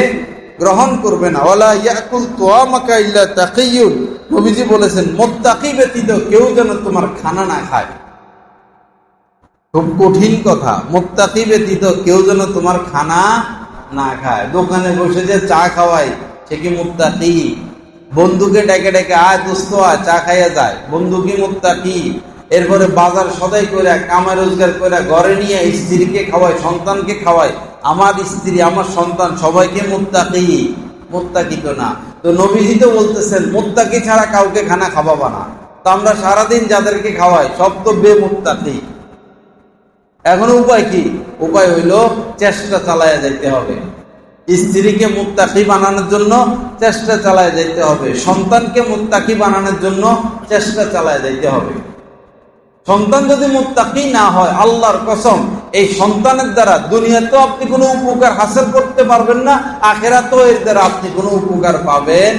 গ্রহণ করবে না। ওয়ালা ইয়াকুল তুআমাকা ইল্লা তাকিয়ুন, নবীজি বলেছেন মুত্তাকি ব্যতীত কেউ যেন তোমার খানা না খায়। খুব কঠিন কথা, মুত্তাকি ব্যতীত কেউ যেন তোমার খানা না খায়। দোকানে বসে যে চা খাওয়াই, সে কি মুত্তাকি? বন্ধুকে ডেকে ডেকে আয় দোস্ত আয় চা খাইয়া যায়, বন্ধু কি মুত্তাকি? এরপরে বাজার সদাই করে কামাই রোজগার করে ঘরে নিয়ে স্ত্রীকে খাওয়ায়, সন্তানকে খাওয়ায়, আমার স্ত্রী আমার সন্তান সবাইকে মুত্তাকি? মুত্তাকি তো না। তো নবীজি তো বলতেছেন মুত্তাকি ছাড়া কাউকে খানা খাওয়াবা না। তো আমরা সারাদিন যাদেরকে খাওয়াই সব তো বেমুত্তাকি। এখন উপায় কি? উপায় হইল চেষ্টা চালায় যাইতে হবে, স্ত্রীকে মুত্তাকি বানানোর জন্য চেষ্টা চালায় যাইতে হবে, সন্তানকে মুত্তাকি বানানোর জন্য চেষ্টা চালায় যাইতে হবে। সন্তান যদি মুত্তাকি না হয়, আল্লাহর কসম এই সন্তানের দ্বারা দুনিয়াতেও আপনি কোনো উপকার হাসিল করতে পারবেন না, আখিরাতেও এর দ্বারা আপনি কোনো উপকার পাবেন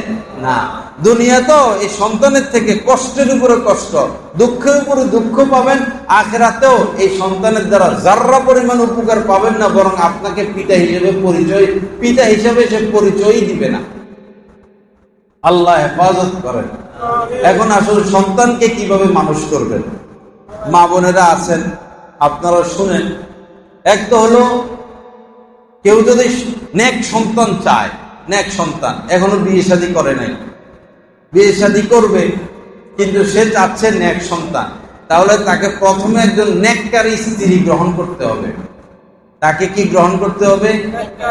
না। দুনিয়াতেও এই সন্তানের থেকে কষ্টের উপরে কষ্ট, দুঃখের উপরে দুঃখ পাবেন, আখিরাতেও এই সন্তানের দ্বারা যার্রা পরিমাণ উপকার পাবেন না, বরং আপনাকে পিতা হিসেবে সে পরিচয়ই দিবে না। আল্লাহ হেফাজত করেন। এখন আসলে সন্তানকে কিভাবে মানুষ করবেন? মা বোনেরা আছেন, আপনারা শুনেন। এক তো হলো কেউ যদি নেক সন্তান চায়, নেক সন্তান, এখনো বিয়ে শাদী করে নাই, বিয়ে শাদী করবে কিন্তু সে চাচ্ছে নেক সন্তান, তাহলে তাকে প্রথমে একজন নেককার স্ত্রী গ্রহণ করতে হবে। তাকে কি গ্রহণ করতে হবে?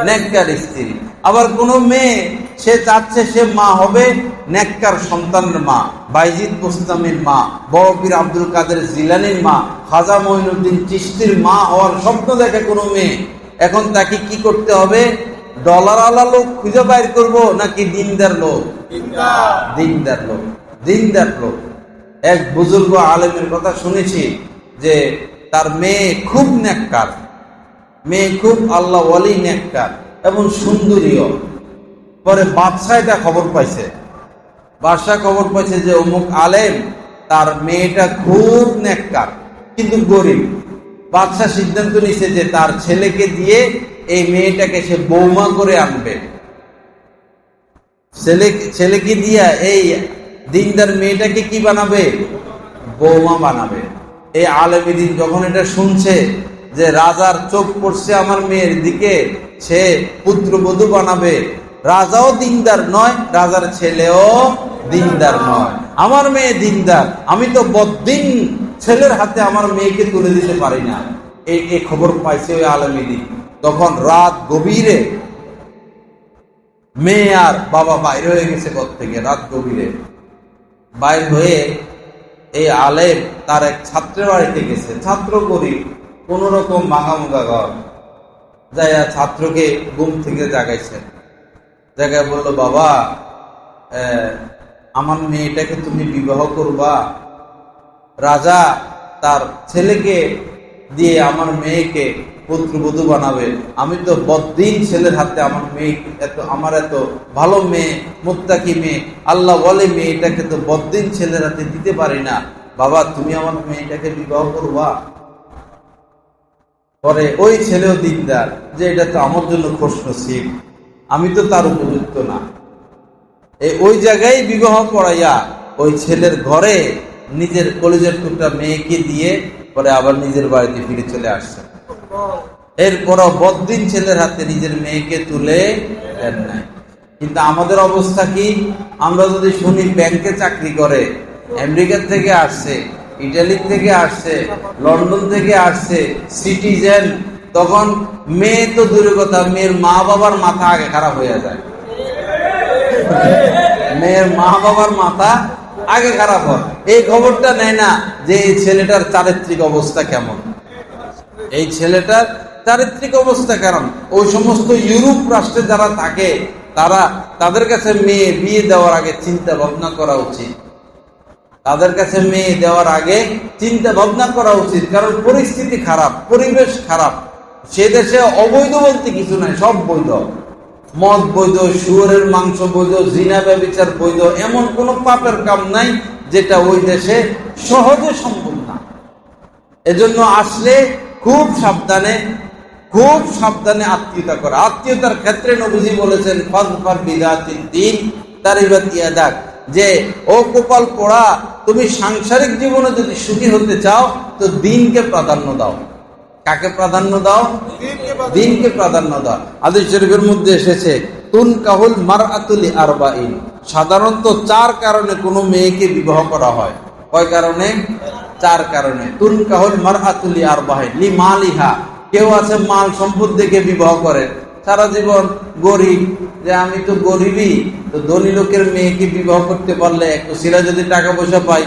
নেককার স্ত্রী। আবার কোন মেয়ে সে চাচ্ছে সে মা হবে, নেককার সন্তানের মা, বাইজিদ বুস্তামির মা, বড় পীর আব্দুল কাদের জিলানির মা, খাজা মঈনুদ্দিন চিশতির মা হওয়ার স্বপ্ন দেখে কোনো মেয়ে। এখন তাকে কি করতে হবে? ডলার আলা লোক খুঁজে বাইর করবো নাকি দিনদার লোক? দিনদার লোক, দিনদার লোক। এক বুজুর্গ আলেমের কথা শুনেছি যে তার মেয়ে খুব নেককার, মেয়ে খুব আল্লাহ ওয়ালি নেককার এবং সুন্দরীও। পরে বাদশাহ এটা খবর পাইছে, বাদশাহ খবর পাইছে যে অমুক আলেম তার মেয়েটা খুব নেককার কিন্তু গরিব। বাদশাহ সিদ্ধান্ত নিছে যে তার ছেলেকে দিয়ে এই মেয়েটাকে সে বৌমা করে আনবে। ছেলেকে দিয়া এই দিনদার মেয়েটাকে কি বানাবে? বৌমা বানাবে। এই আলেমী দিন যখন এটা শুনছে যে রাজার চোখ পড়ছে আমার মেয়ের দিকে, সে পুত্রবধূ বানাবে, রাজাও দিনদার নয়, রাজার ছেলেও দিনদার নয়, আমার মেয়ে দিনদার, আমি তো বদ্দিন ছেলের হাতে আমার মেয়েকে তুলে দিতে পারি না। এই খবর পাইছে ওই আলেমী দিন। তখন রাত গভীরে মেয়ে আর বাবা বাইরে হয়ে গেছে ঘর থেকে, রাত গভীরে বাইর হয়ে এই আলেম তার এক ছাত্রের বাড়িতে গেছে। ছাত্র গরিব, কোন রকম ভাঙামুগা ঘর, যাইয়া ছাত্রকে ঘুম থেকে জাগাইছেন, জায়গায় বলল, বাবা আমার মেয়েটাকে তুমি বিবাহ করবা? রাজা তার ছেলেকে দিয়ে আমার মেয়েকে পুত্রবধূ বানাবে, আমি তো বদ্দিন ছেলের হাতে আমার মেয়ে, আমার এত ভালো মেয়ে, মুত্তাকি মেয়ে, আল্লাহ বলে মেয়েটাকে তো বদ্দিন ছেলের হাতে দিতে পারি না, বাবা তুমি আমার মেয়েটাকে বিবাহ করবা? পরে ওই ছেলেও দিকদার যে এটা তো আমার জন্য খুশনসিব, আমি তো তার উপযুক্ত না। ওই জায়গায় বিবাহ করাইয়া ওই ছেলের ঘরে নিজের কলেজের টুকটা মেয়েকে দিয়ে পরে আবার নিজের বাড়িতে ফিরে চলে আসছে। এরপরও বদ্দিন ছেলের হাতে নিজের মেয়েকে তুলে দেন নাই। কিন্তু আমাদের অবস্থা কি? আমরা যদি শুনি ব্যাংকে চাকরি করে, আমেরিকা থেকে আসছে, ইটালি থেকে আসছে, লন্ডন থেকে আসছে, সিটিজেন, তখন মেয়ে তো দূরের কথা, মেয়ের মা বাবার মাথা আগে খারাপ হয়ে যায়। মেয়ের মা বাবার মাথা আগে খারাপ হয়, এই খবরটা নেয় না যে এই ছেলেটার চারিত্রিক অবস্থা কেমন, এই ছেলেটার চারিত্রিক অবস্থা কেমন। ওই সমস্ত ইউরোপ রাষ্ট্রে যারা থাকে তাদের কাছে মেয়ে বিয়ে দেওয়ার আগে চিন্তা ভাবনা করা উচিত, তাদের কাছে মেয়ে দেওয়ার আগে চিন্তা ভাবনা করা উচিত। কারণ পরিস্থিতি খারাপ, পরিবেশ খারাপ, সে দেশে অবৈধ বলতে কিছু নাই, সব বৈধ। মদ বৈধ, শুয়োরের মাংস বৈধ, জিনা ব্যভিচার বৈধ, এমন কোন পাপের কাম নাই যেটা ওই দেশে সহজে সম্ভব না। এজন্য আসলে খুব সাবধানে আত্মীয়তা করা। আত্মীয়তার ক্ষেত্রে নবীজি বলেছেন, ফাযফার বিযাতিদ দ্বীন তারিবাত ইয়াদাক, যে ও কপাল পোড়া, তুমি সাংসারিক জীবনে যদি সুখী হতে চাও তো দ্বীনকে প্রাধান্য দাও। কাকে প্রাধান্য দাও? দ্বীনকে প্রাধান্য দাও। হাদিস শরীফের মধ্যে এসেছে, তুনকাহুল মারআতু লিআরবাঈন, সাধারণত 4 কারণে কোনো মেয়েকে বিবাহ করা হয়। কয় কারণে? 4 কারণে। তুনকাহুল মারআতু লিআরবাঈন, লিমালিহা, কেউ আছে মাল সম্পদ দেখে বিবাহ করে, সারা জীবন গরিব, যে আমি তো গরিবই, তো ধনী লোকের মেয়েকে বিবাহ করতে পারলে একটু সিরা যদি টাকা পয়সা পাই।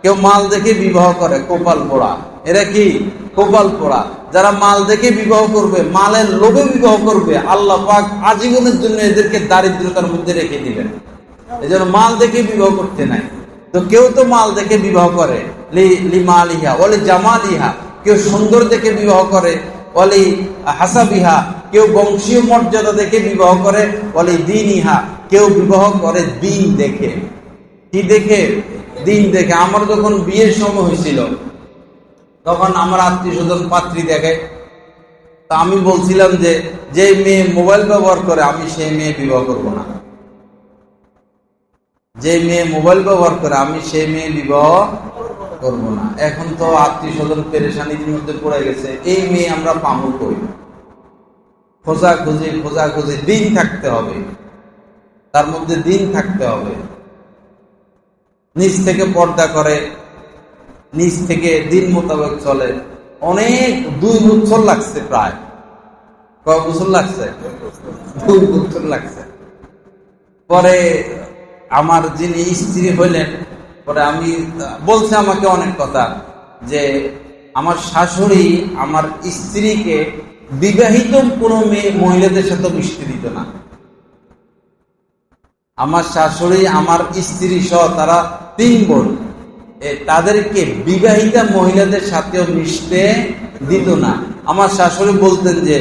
কেউ মাল দেখে বিবাহ করে, কপাল পোড়া। এরা কি? কপাল পোড়া। যারা মাল দেখে বিবাহ করবে, মালের লোভে বিবাহ করবে, আল্লাহ পাক আজীবনের জন্য এদেরকে দারিদ্রতার মধ্যে রেখে দিবেন। এই জন্য মাল দেখে বিবাহ করতে নাই। তো কেউ তো মাল দেখে বিবাহ করে, লিমালিহা ওয়ালি জামালিহা, কেউ সুন্দর দেখে বিবাহ করে, ওয়ালি হাসাবিহা, কেউ বংশীয় মর্যাদা দেখে বিবাহ করে, ওয়ালি দীনিহা, কেউ বিবাহ করে দিন দেখে। কি দেখে? দিন দেখে। আমার যখন বিয়ের সময় হয়েছিল, তখন আমার আত্মীয় স্বজন পাত্রী দেখে, তা আমি বলছিলাম যে মেয়ে মোবাইল ব্যবহার করে আমি সেই মেয়ে বিবাহ করব না। যে মেয়ে মোবাইল ব্যবহার করে আমি সেই মেয়ে বিবাহ করব না। এখন তো আত্মীয় স্বজন পেরেশানির মধ্যে পড়ে গেছে, এই মেয়ে আমরা পাবো কই? খোঁজাখুঁজি, দিন থাকতে হবে, তার মধ্যে দিন থাকতে হবে। নিজ থেকে পর্দা করে, নিজ থেকে দিন মোতাবেক চলে। অনেক 2 বছর লাগছে, প্রায় কয় বছর লাগছে? 2 বছর লাগছে। পরে আমার যিনি স্ত্রী হইলেন, পরে আমি বলছে আমাকে অনেক কথা, যে আমার শাশুড়ি আমার স্ত্রীকে বিবাহিত কোনো মহিলাদের সাথে মিশতে দিত না। আমার শাশুড়ি আমার স্ত্রী সহ তারা 3 বোন, তাদেরকে বিবাহিতা মহিলাদের সাথেও মিশতে দিত না। আমার শাশুড়ি বলতেন যে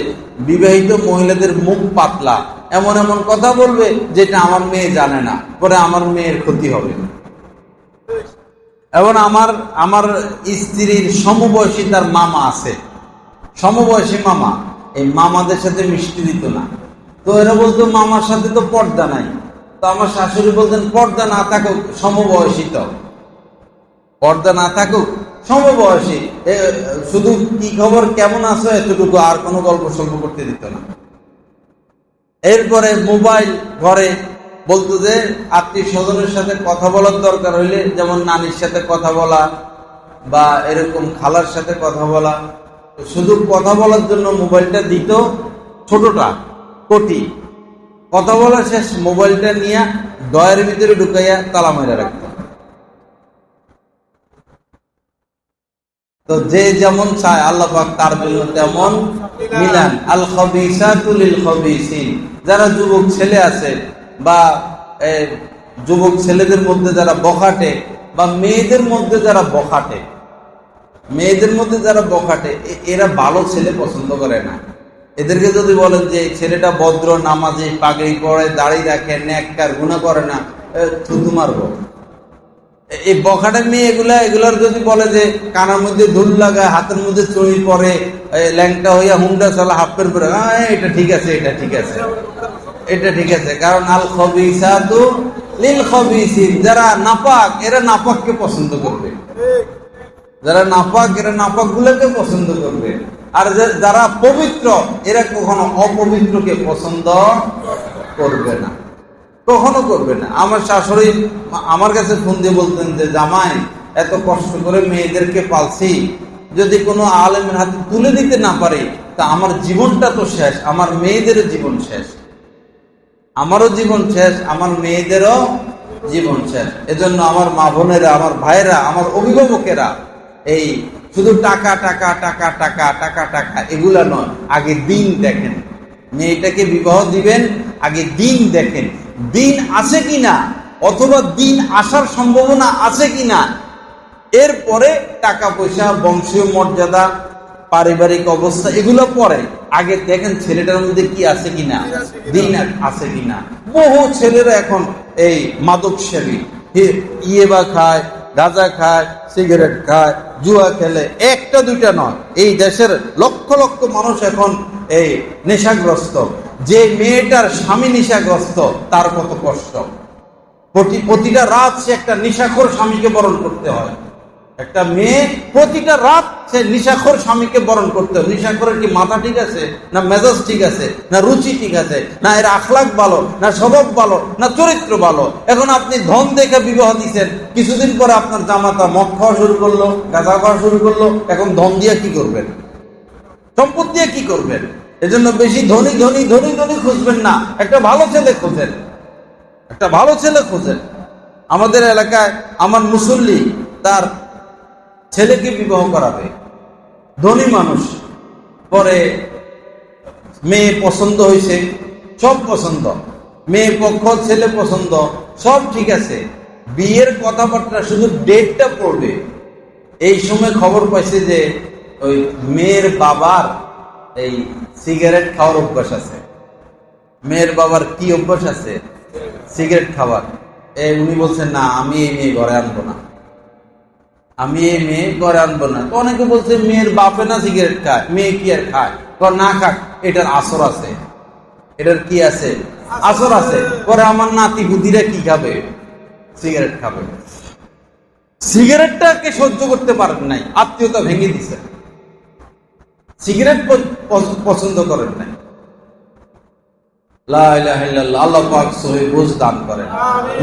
বিবাহিত মহিলাদের মুখ পাতলা, এমন এমন কথা বলবে যেটা আমার মেয়ে জানে না, পরে আমার মেয়ের ক্ষতি হবে। এবং আমার স্ত্রীর সমবয়সী তার মামা আছে, সমবয়সী মামা, এই মামাদের সাথে মিশতে দিত না। তো এরা বলতো মামার সাথে তো পর্দা নাই। তো আমার শাশুড়ি বলতেন পর্দা না থাকুক, সমবয়সী, তো পর্দা না থাকুক, সমবয়সী, শুধু কি খবর কেমন আছো এতটুকু, আর কোনো গল্প সল্প করতে দিত না। এরপরে মোবাইল ঘরে, বলতো যে আত্মীয় স্বজনের সাথে কথা বলার দরকার হইলে, যেমন নানির সাথে কথা বলা বা এরকম খালার সাথে কথা বলা, শুধু কথা বলার জন্য মোবাইলটা দিত, ছোটটা কোটি, কথা বলা শেষ, মোবাইলটা নিয়ে ডয়ের ভিতরে ঢুকাইয়া তালা মেরে রাখত। তো যে যেমন চায় আল্লাহ পাক তার জন্য তেমন মিলান। আল খাবিসাতু লিল খাবিসিন, যারা যুবক ছেলে আছে বা যুবক ছেলেদের মধ্যে যারা বখাটে বা মেয়েদের মধ্যে যারা বখাটে, এরা ভালো ছেলে পছন্দ করে না। এদেরকে যদি বলেন যে ছেলেটা ভদ্র, নামাজি, পাগড়ি পরে, দাড়ি রাখে, নেককার, গুনাহ করে না, থুতু মারবো। এই বখাটে মেয়ে এগুলার যদি বলে যে কানের মধ্যে দুল লাগায়, হাতের মধ্যে চড়ি পরে, ল্যাংটা হইয়া হুন্ডা চালা, হাফ প্যান্ট পরে, এটা ঠিক আছে, এটা ঠিক আছে। কারণ আল খাবিসাতু লিল খাবিসিন, যারা নাপাক এরা নাপাককে পছন্দ করবে, যারা নাপাক এরা নাপাক গুলোকে পছন্দ করবে। আর যারা পবিত্র এরা কখনো অপবিত্রকে পছন্দ করবে না, কখনো করবে না। আমার শাশুড়ি আমার কাছে ফোন দিয়ে বলতেন যে জামাই, এত কষ্ট করে মেয়েদেরকে পালছি, যদি কোনো আলেমের হাতে তুলে দিতে না পারি তা আমার জীবনটা তো শেষ, আমার মেয়েদেরও জীবন শেষ, আমারও জীবন শেষ, আমার মেয়েদেরও জীবন শেষ। এজন্য আমার মা বোনেরা, আমার ভাইরা, আমার অভিভাবকেরা এই শুধু টাকা টাকা টাকা টাকা টাকা টাকা এগুলা নয়, আগে দিন দেখেন। মেয়েটাকে বিবাহ দিবেন, আগে দিন দেখেন, দিন আছে কিনা, অথবা দিন আসার সম্ভাবনা আছে কিনা। এরপরে টাকা পয়সা, বংশীয় মর্যাদা, পারিবারিক অবস্থা এগুলো পরে, আগে দেখেন ছেলেটার মধ্যে কি আছে কিনা, দিন আছে কিনা। বহু ছেলেরা এখন এই মাদক সেবী, ইয়েবা খায়, গাঁজা খায়, সিগারেট খায়, জুয়া খেলে, একটা দুইটা নয়, এই দেশের লক্ষ লক্ষ মানুষ এখন এই নেশাগ্রস্ত। যে মেয়েটার স্বামী নেশাগ্রস্ত তার কত কষ্ট, প্রতিটা রাত সে একটা নেশাখোর স্বামীকে বরণ করতে হয়। একটা মেয়ে প্রতিটা রাত সে নেশাখোর স্বামীকে বরণ করতে হয়। নেশাখোরের কি মাথা ঠিক আছে, না মেজাজ ঠিক আছে, না রুচি ঠিক আছে, না এর আখলাক ভালো, না স্বভাব ভালো, না চরিত্র ভালো। এখন আপনি ধন দেখে বিবাহ দিচ্ছেন, কিছুদিন পরে আপনার জামাতা মদ খাওয়া শুরু করলো, গাঁজা খাওয়া শুরু করলো, এখন ধন দিয়ে কি করবেন, সম্পদ দিয়ে কি করবেন? এজন্য বেশি ধনী ধনী ধনী ধনী খুঁজবেন না, একটা ভালো ছেলে খোঁজেন, একটা ভালো ছেলে খোঁজেন। আমাদের এলাকায় আমার মুসল্লি তার ছেলেকে বিবাহ করাবে, ধনী মানুষ, পরে মেয়ে পছন্দ হয়েছে, সব পছন্দ, মেয়ে পক্ষ ছেলে পছন্দ, সব ঠিক আছে, বিয়ের কথাবার্তা শুধু ডেটটা পড়বে। এই সময় খবর পাইছে যে ওই মেয়ের বাবার এই সিগারেট খাওয়ার অভ্যাস আছে। মেয়ের বাবার কি অভ্যাস আছে? সিগারেট খাওয়ার। উনি বলছেন না, আমি এই মেয়ে ঘরে আনবো না, আমি এই মেয়ে ঘরে আনবো না। তো অনেকে বলছে মেয়ের বাপে না সিগারেট খায়, মেয়ে কি আর খায়? না খাক, এটার আসর আছে, এটার কি আছে? আসর আছে। পরে আমার নাতি বুদ্ধিরা কি খাবে? সিগারেট খাবে। সিগারেটটাকে সহ্য করতে পারেন নাই, আত্মীয়তা ভেঙে দিছে, সিগারেট পছন্দ করেন নাই। লা ইলাহা ইল্লাল্লাহ, আল্লাহ পাক সহিহ বুঝ দান করেন।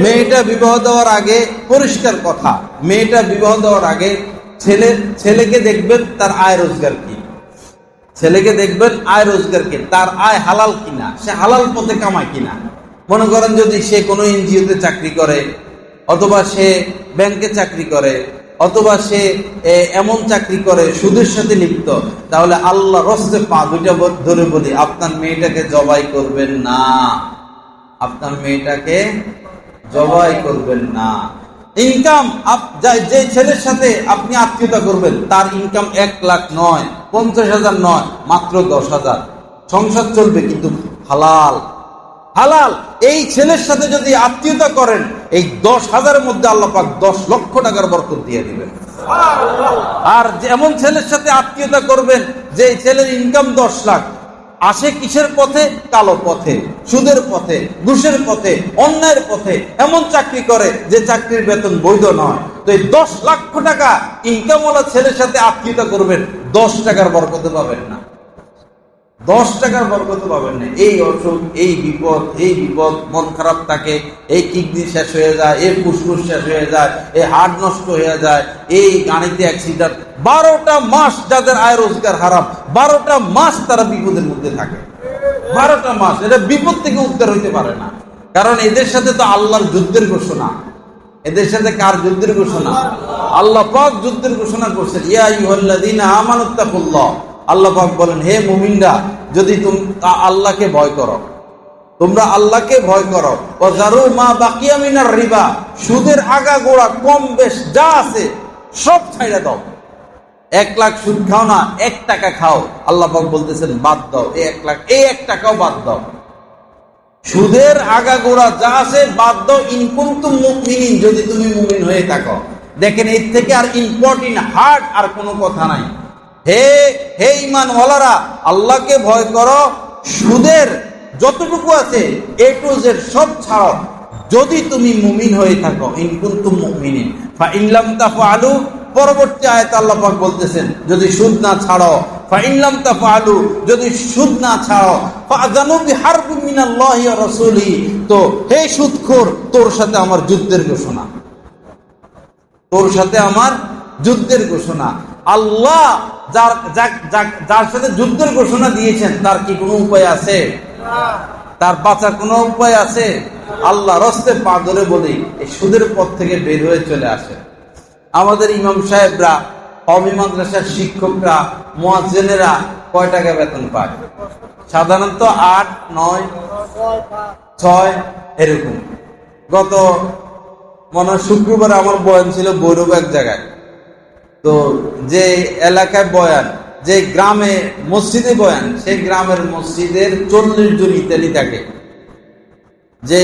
মেয়েটা বিবাহ দেওয়ার আগে পরিষ্কার কথা, মেয়েটা বিবাহ দেওয়ার আগে ছেলেকে দেখবেন তার আয় রোজগার কি, ছেলেকে দেখবেন আয় রোজগার কি, তার আয় হালাল কিনা, সে হালাল পথে কামায় কিনা। মনে করেন যদি সে কোনো এনজিওতে চাকরি করে, অথবা সে ব্যাংকে চাকরি করে, অথবা সে এমন চাকরি করে সুদের সাথে লিপ্ত, তাহলে আল্লাহ রস্তে পা দুইটা ধরে বলি, আপনার মেয়েটাকে জবাই করবেন না, আপনার মেয়েটাকে জবাই করবেন না। ইনকাম যে ছেলের সাথে আপনি আত্মীয়তা করবেন তার ইনকাম 1 লাখ নয়, 50,000 নয়, মাত্র 10,000, সংসার চলবে কিন্তু হালাল, হালাল। এই ছেলের সাথে যদি আত্মীয়তা করেন, এই 10,000-এর মধ্যে আল্লাহ পাক 10 লক্ষ টাকার বরকত দিয়ে দিবেন। আর যেমন ছেলের সাথে আত্মীয়তা করবেন যে ছেলের ইনকাম 10 লাখ, আসে কিসের পথে? কালো পথে, সুদের পথে, ঘুষের পথে, অন্যায়ের পথে, এমন চাকরি করে যে চাকরির বেতন বৈধ নয়। তো এই 10 লক্ষ টাকা ইনকামওয়ালা ছেলের সাথে আত্মীয়তা করবেন, 10 টাকার বরকতে পাবেন না, 10 টাকার বরকত পাবেন না। এই অসুখ, এই বিপদ, মন খারাপ থাকে, এই কিডনি শেষ হয়ে যায়, এই ফুসফুস শেষ হয়ে যায়, এই হার্ট নষ্ট হয়ে যায়, এই গাড়িতে অ্যাক্সিডেন্ট। 12টা মাস যাদের আয় রোজগার হারাম, 12টা মাস তারা বিপদের মধ্যে থাকে, 12টা মাস। এটা বিপদ থেকে উদ্ধার হইতে পারে না, কারণ এদের সাথে তো আল্লাহর যুদ্ধের ঘোষণা, এদের সাথে কার যুদ্ধের ঘোষণা? আল্লাহ পাক যুদ্ধের ঘোষণা করছেন, ইয়া আইয়ুহাল্লাযীনা আমানুত্তাকুল্লাহ। আল্লাহ পাক বলেন, হে মুমিনরা, যদি তোমরা আল্লাহকে ভয় করো, তোমরা আল্লাহকে ভয় করো, ওয়াজারু মা বাকিয়া মিনার রিবা, সুদের আগাগোড়া কম বেশ যা আছে সব ছাইড়া দাও। 1 লাখ সুদ খাও না, 1 টাকা খাও, আল্লাহ পাক বলতেছেন বাদ দাও। এই 1 লাখ, এই 1 টাকাও বাদ দাও। সুদের আগাগোড়া যা আছে বাদ দাও, ইন কুনতুম মুমিনিন, যদি তুমি মুমিন হয়ে থাকো। দেখেন, এর থেকে আর ইম্পর্টেন্ট হার্ড আর কোনো কথা নাই। হে ঈমানওয়ালারা, আল্লাহকে ভয় করো, সুদের যতটুকু আছে এ টু জেড সব ছাড়ো, যদি তুমি মুমিন হয়ে থাকো। ইন কুনতুম মুমিনিন ফা ইন লাম তাফআলু, পরবর্তী আয়াতে আল্লাহ পাক বলতেছেন, যদি সুদ না ছাড়ো, ফা ইন লাম তাফআলু, যদি সুদ না ছাড়ো, ফাযানু বিহারবিন মিনাল্লাহি ওয়া রাসূলিহি, তো হে সুদখোর, তোর সাথে আমার যুদ্ধের ঘোষণা, তোর সাথে আমার যুদ্ধের ঘোষণা। আল্লাহ যার সাথে যুদ্ধের ঘোষণা দিয়েছেন, তার কি কোনো উপায় আছে? তার বাঁচার কোনো উপায় আছে? আল্লাহ রস্তে পা ধরে বলি, এই সুদের পথ থেকে বের হয়ে চলে আসে। আমাদের ইমাম সাহেবরা, কওমি মাদ্রাসার শিক্ষকরা, মুয়াজ্জিনেরা কয় টাকা বেতন পায়? সাধারণত 8, 9, 6 এরকম। গত মনে হয় শুক্রবার আমার বয়ান ছিল বৈরব এক জায়গায়। তো যে এলাকায় বয়ান, যে গ্রামে মসজিদে বয়ান, সেই গ্রামের মসজিদের 40 জন ইতালি থাকে। যে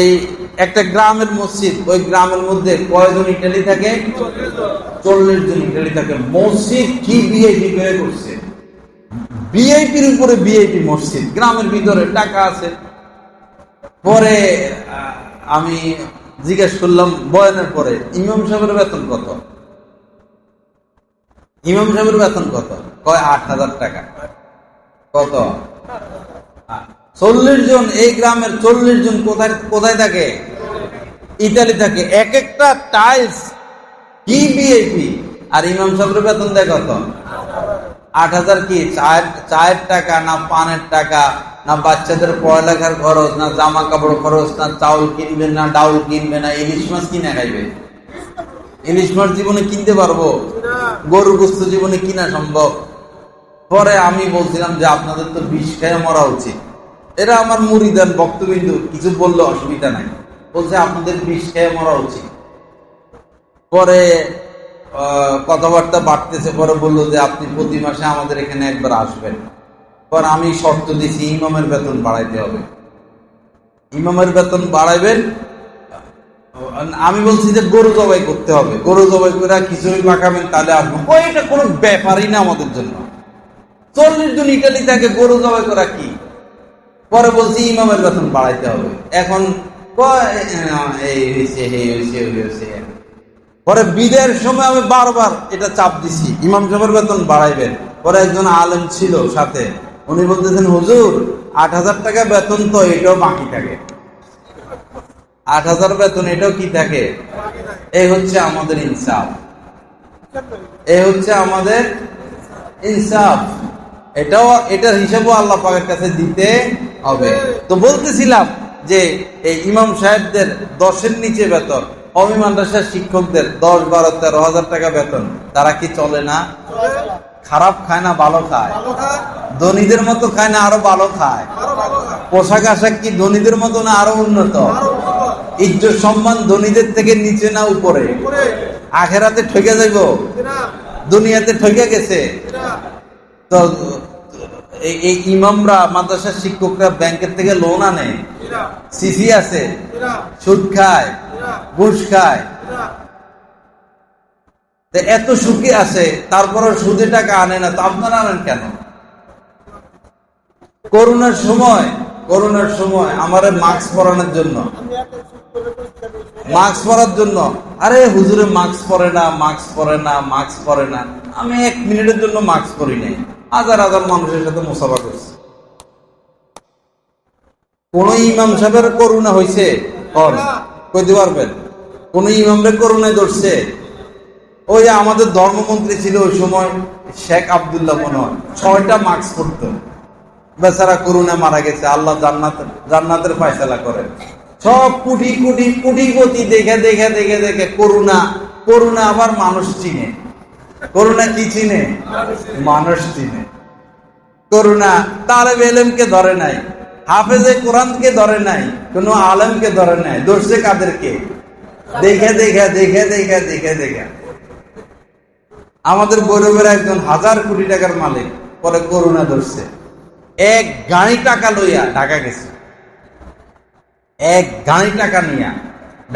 একটা গ্রামের মসজিদ, ওই গ্রামের মধ্যে কয়জন ইতালি থাকে? 40 জন ইতালি থাকে। মসজিদ কি ভিআইপি করে করছে, ভিআইপির উপরে ভিআইপি মসজিদ, গ্রামের ভিতরে টাকা আছে। পরে আমি জিজ্ঞেস করলাম বয়ানের পরে, ইমাম সাহেবের বেতন কত? ইমাম সাহেবের বেতন কত? কয় 8,000 টাকা। কত? 40 জন, এই গ্রামের 40 জন কোথায় থাকে? ইতালি থাকে। এক একটা টাইলস কি ভিআইপি, আর ইমাম সাহেবের বেতন দেয় কত? 8,000। কি চায়ের টাকা, না পানের টাকা, না বাচ্চাদের পড়ালেখার খরচ, না জামা কাপড় খরচ, না চাউল কিনবে, না ডাউল কিনবে, না ইলিশ মাছ কিনে খাইবে? ইলিশ মাছ জীবনে কিনতে পারবো? গরুর গোশত জীবনে কিনা সম্ভব? পরে আমি বলছিলাম যে আপনাদের তো বিষ খেয়ে মরা উচিত। এরা আমার মুরিদান বক্তবিন্দু, কিছু বললে অসুবিধা নাই, বলছে আপনাদের বিষ খেয়ে মরা উচিত। পরে কথাবার্তা বাড়তেছে, পরে বললো যে আপনি প্রতি মাসে আমাদের এখানে একবার আসবেন। পর আমি শর্ত দিছি, ইমামের বেতন বাড়াইতে হবে। ইমামের বেতন বাড়াইবেন। আমি বলছি যে গরু জবাই করতে হবে, গরু জবাই করে খিচুড়ি পাকাবেন, তাহলে আসবো। এটা কোনো ব্যাপারই না আমাদের জন্য। 40 জন ইটালি থাকে, গরু জবাই করা কি? পরে বলছি ইমামের বেতন বাড়াইতে হবে। এখন পরে বিদায়ের সময় আমি বারবার এটা চাপ দিছি, ইমাম সাহেবের বেতন বাড়াইবেন। পরে একজন আলেম ছিল সাথে, উনি বলতেছেন, হুজুর 8,000 টাকা বেতন তো এটাও বাকি থাকে। 8,000 বেতন এটাও কি থাকে? এই হচ্ছে আমাদের ইনসাফ, এই হচ্ছে আমাদের ইনসাফ। এটার হিসাবও আল্লাহ পাকের কাছে দিতে হবে। তো বলতেছিলাম যে এই ইমাম সাহেবদের 10-এর নিচে বেতন, কওমি মাদ্রাসার শিক্ষকদের 10, 12, 13,000 টাকা বেতন, তারা কি চলে না? খারাপ খায় না ভালো খায়? ধনীদের মতো খায় না আরো ভালো খায়? পোশাক আশাক কি ধনীদের মতো না আরো উন্নত? ইজ্জত সম্মান ধনীদের থেকে নিচে না উপরে? আখেরাতে ঠকে যাইব, দুনিয়াতে ঠকে গেছে। তো এই ইমামরা, মাদ্রাসার শিক্ষকরা ব্যাংকের থেকে লোন আনে, সিসি আছে, সুদ খায়, ঘুষ খায়, এত সুখী আছে, তারপরে সুদে টাকা আনে না। তো আপনারা আনেন কেন? করোনার সময় আমারে মাস্ক পরানোর জন্য, মাস্ক পরার জন্য, আরে হুজুরে মাস্ক পরে না, মাস্ক পরে না, মাস্ক পরে না। আমি 1 মিনিটের জন্য মাস্ক পরি নাই, হাজার হাজার মানুষের সাথে মুসাফা করছি। কোন ইমাম সাহেবের করোনা হয়েছে? কইতে পারবেন? কোন ইমামরে করোনায় ধরছে? ওই আমাদের ধর্মমন্ত্রী ছিল ওই সময়, শেখ আব্দুল্লাহ, মনে হয় 6টা মাস্ক পরতো। বেচারা করোনা মারা গেছে, আল্লাহ জান্নাতের ফয়সালা করেন। সব কুটিপতি দেখে দেখে দেখে দেখে করুণা আবার মানুষ চিনে। করুণা কি চিনে? মানুষ চিনে। করুণা তালেবে ইলমকে ধরে নাই, হাফেজে কোরআনকে ধরে নাই, কোন আলেমকে ধরে নাই, ধরছে কাদেরকে? দেখে দেখে দেখে দেখে দেখে দেখে। আমাদের গৌরবের একজন 1000 কোটি টাকার মালিক, পরে করুণা ধরছে, এক গাড়ি টাকা লইয়া ঢাকা গেছে। এক গাড়ি টাকা নিয়া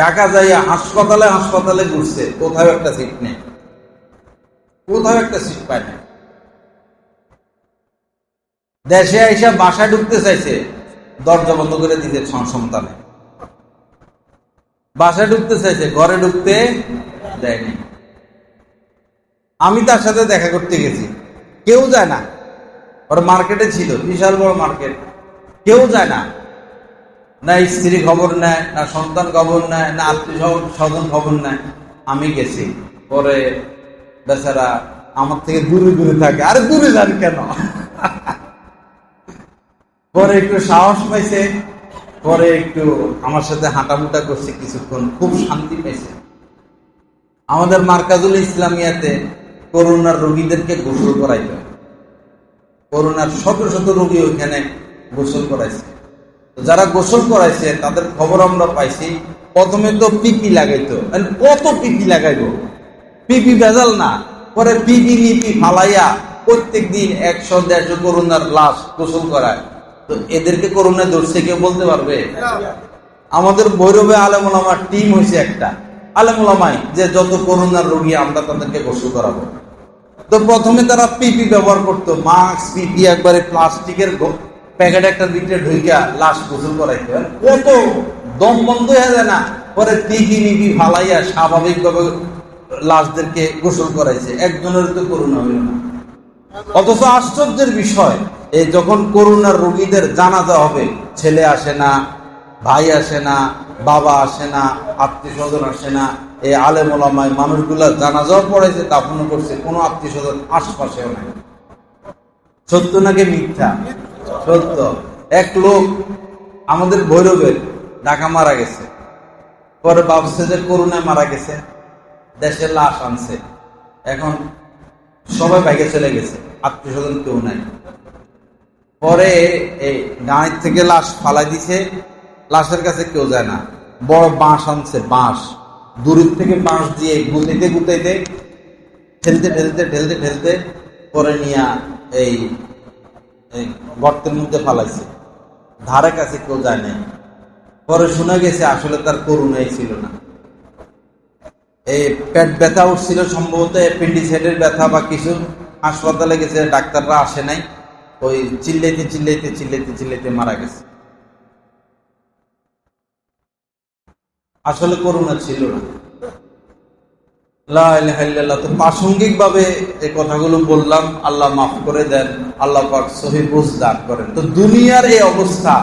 ঢাকা যাইয়া হাসপাতালে ঘুরছে, কোথাও একটা সিট নেই, কোথাও একটা সিট পায় না। দেশে আইসা বাসায় ঢুকতে চাইছে, দরজা বন্ধ করে দিতে সন্তানে। বাসায় ঢুকতে চাইছে, ঘরে ঢুকতে দেয়নি। আমি তার সাথে দেখা করতে গেছি, কেউ যায় না। ওর মার্কেটে ছিল, বিশাল বড় মার্কেট, কেউ যায় না। না স্ত্রী খবর নেয়, না সন্তান খবর নেয়, না আত্মীয় স্বজন খবর নেয়। আমি গেছি, পরে বেচারা আমার থেকে দূরে দূরে থাকে। আরে দূরে যান কেন? পরে একটু সাহস পাইছে, পরে একটু আমার সাথে হাঁটামুটা করছে কিছুক্ষণ, খুব শান্তি পাইছে। আমাদের মার্কাজুল ইসলামিয়াতে করোনার রোগীদেরকে গোসল করাইত। করোনার শত শত রোগী ওইখানে গোসল করাইছে। যারা গোসল করাইছে তাদের খবর আমরা পাইছি, প্রথমে তো পিপি লাগাইতো। কত পিপি লাগাইবো? পিপি ভেজাল না, পরে পিপি ফালাইয়া প্রত্যেক দিন 100-150 করোনার লাশ গোসল করায়। তো এদেরকে করোনা ধরছে কেউ বলতে পারবে? আমাদের ভৈরবে আলেম ওলামার টিম হয়েছে একটা, আলেম ওলামাই, যে যত করোনার রোগী আমরা তাদেরকে গোসল করাবো। তো প্রথমে তারা পিপি ব্যবহার করতো, মাস্ক, পিপি একবারে প্লাস্টিকের প্যাকেট একটা দিকে ঢুইকা লাশ গোসল করাইতো। কত দম বন্ধ হয়ে যায় না? পরে পিপি ফালাইয়া স্বাভাবিকভাবে লাশদেরকে গোসল করাইছে, একজনের তো করোনা হইল না। অথচ আশ্চর্যের বিষয়, এই যখন করোনার রোগীদের জানাজা হবে, ছেলে আসে না, ভাই আসে না, বাবা আসে না, আত্মীয় স্বজন আসে না। এই আলেম ওলামায় মানুষগুলা জানাজাও পড়াইছে, দাফন করছে, কোনো আত্মীয় স্বজন আশপাশেও নাই। সত্য নাকি মিথ্যা? সত্য। এক লোক আমাদের ভৈরবের ঢাকা মারা গেছে, পরে ভাবছে যে করোনায় মারা গেছে, দেশের লাশ আনছে, এখন সবাই বাইকে চলে গেছে, আত্মীয় স্বজন কেউ নাই। পরে এই গাঁয়ের থেকে লাশ ফালাই দিছে, লাশের কাছে কেউ যায় না। বড় বাঁশ আনছে, বাঁশ দূরের থেকে বাঁশ দিয়ে গুতাইতে ঠেলতে পরে নিয়ে এই গর্তের মধ্যে ফালাইছে, ধারে কাছে কেউ যায় নাই। পরে শোনা গেছে আসলে তার করোনাই ছিল না, এই পেট ব্যথা উঠছিল, সম্ভবত অ্যাপেন্ডিসাইটের ব্যথা বা কিছু। হাসপাতালে গেছে, ডাক্তাররা আসে নাই, ওই চিল্লাইতে মারা গেছে। আসলে করোনা ছিল না। লা ইলাহা ইল্লাল্লাহ। তো প্রাসঙ্গিক ভাবে এই কথাগুলো বললাম, আল্লাহ মাফ করে দেন, আল্লাহ পাক সহিহ বুঝ দান করেন। তো দুনিয়ার এই অবস্থা,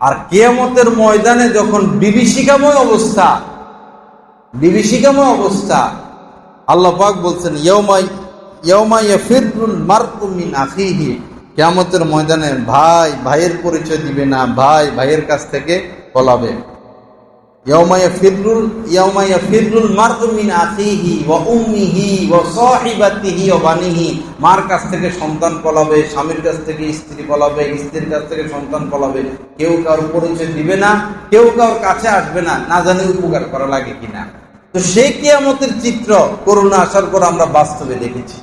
আর কিয়ামতের ময়দানে যখন বিভীষিকাময় অবস্থা, আল্লাহ পাক বলছেন ইয়াউমা ইয়াফিরুল মারউ মিন আখিহি, কিয়ামতের ময়দানে ভাই ভাইয়ের পরিচয় দিবে না, ভাই ভাইয়ের কাছ থেকে পলাবে। ইয়াউমা ইয়াফিরুল মারউ মিন আখিহি ওয়া উম্মিহি ওয়া সাহিবাতিহি ওয়া বানিহি, মার কাছ থেকে সন্তান পলাবে, স্বামীর কাছ থেকে স্ত্রী পলাবে, স্ত্রীর কাছ থেকে সন্তান পলাবে। কেউ কারোর পরিচয় দিবে না, কেউ কারোর কাছে আসবে না, না জানি উপকার করা লাগে কিনা। তো সেই কিয়ামতের চিত্র করোনা আসার পর আমরা বাস্তবে দেখেছি।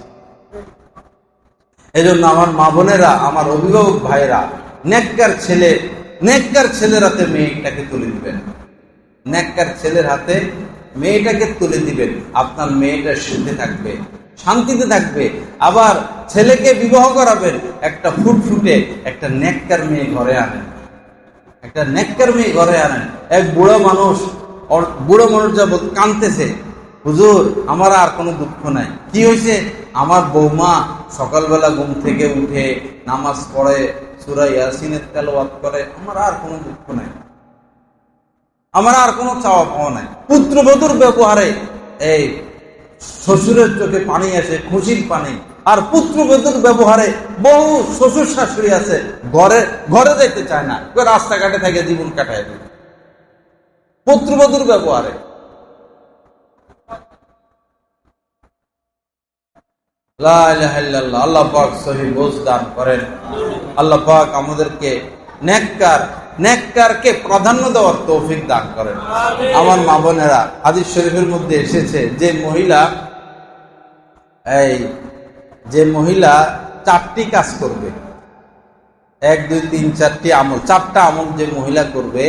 এজন্য আমার মা বোনেরা, আমার অভিভাবক ভাইরা, নেককার ছেলের হাতে মেয়েটাকে তুলে দিবেন, নেককার ছেলের হাতে মেয়েটাকে তুলে দিবেন। আপনার মেয়েটা সুখে থাকবে, শান্তিতে থাকবে। আবার ছেলেকে বিবাহ করাবেন, একটা ফুটফুটে একটা নেককার মেয়ে ঘরে আনেন, একটা নেককার মেয়ে ঘরে আনেন। এক বুড়ো মানুষ যা কাঁদতেছে, হুজুর আমার আর কোনো দুঃখ নাই। কি হয়েছে? আমার বৌমা সকালবেলা ঘুম থেকে উঠে নামাজ পড়ে, সূরা ইয়াসিনের তেলাওয়াত করে, আমার আর কোনো দুঃখ নাই, আমার আর কোনো চাওয়া পাওয়া নাই। পুত্রবধূর ব্যবহারে এই শ্বশুরের চোখে পানি আসে, খুশির পানি। আর পুত্রবধূর ব্যবহারে বহু শ্বশুর শাশুড়ি আছে, ঘরে যেতে চায় না, রাস্তাঘাটে থেকে জীবন কাটায় দেবে। পুত্রবধূর ব্যবহারে। লা ইলাহা ইল্লাল্লাহ। আল্লাহ পাক সহিহ বুঝ দান করেন। আল্লাহ পাক আমাদেরকে নেককারকে প্রাধান্য দেওয়ার তৌফিক দান করেন। আমার মা বোনেরা, হাদিস শরীফের মধ্যে এসেছে যে মহিলা 4টি কাজ করবে, 1 2 3 4টি আমল, 4টা আমল যে মহিলা করবে,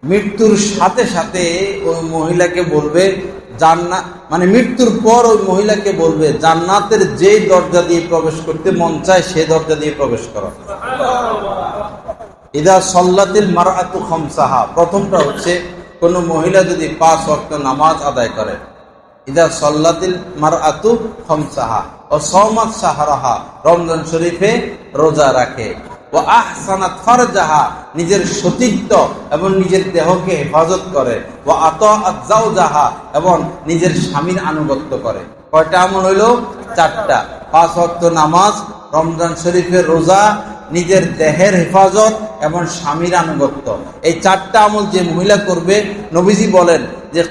মৃত্যুর সাথে সাথে ওই মহিলাকে বলবে জান্নাত, মানে মৃত্যুর পর ওই মহিলাকে বলবে জান্নাতের যে দরজা দিয়ে প্রবেশ করতে মন চায় সে দরজা দিয়ে প্রবেশ করো। ইদা সাল্লাতিল মারআতু খামসাহা, প্রথমটা হচ্ছে কোন মহিলা যদি 5 ওয়াক্ত নামাজ আদায় করে, ইদা সাল্লাতিল মারআতু খামসাহা ও সাওমাত শাহরাহা, রমজান শরীফে রোজা রাখে, ও আহসানাত ফারজাহা, নিজের সতীত্ব এবং নিজের দেহকে হেফাজত করে, ও আতাআত যাওজাহা, এবং নিজের স্বামীর আনুগত্য করে। কয়টা আমল হইল? 4টা। 5 ওয়াক্ত নামাজ, রমজান শরীফের রোজা, নিজের দেহের হেফাজত এবং স্বামীর আনুগত্য। এই 4টা আমল যে মহিলা করবে, নবীজি বলেন যে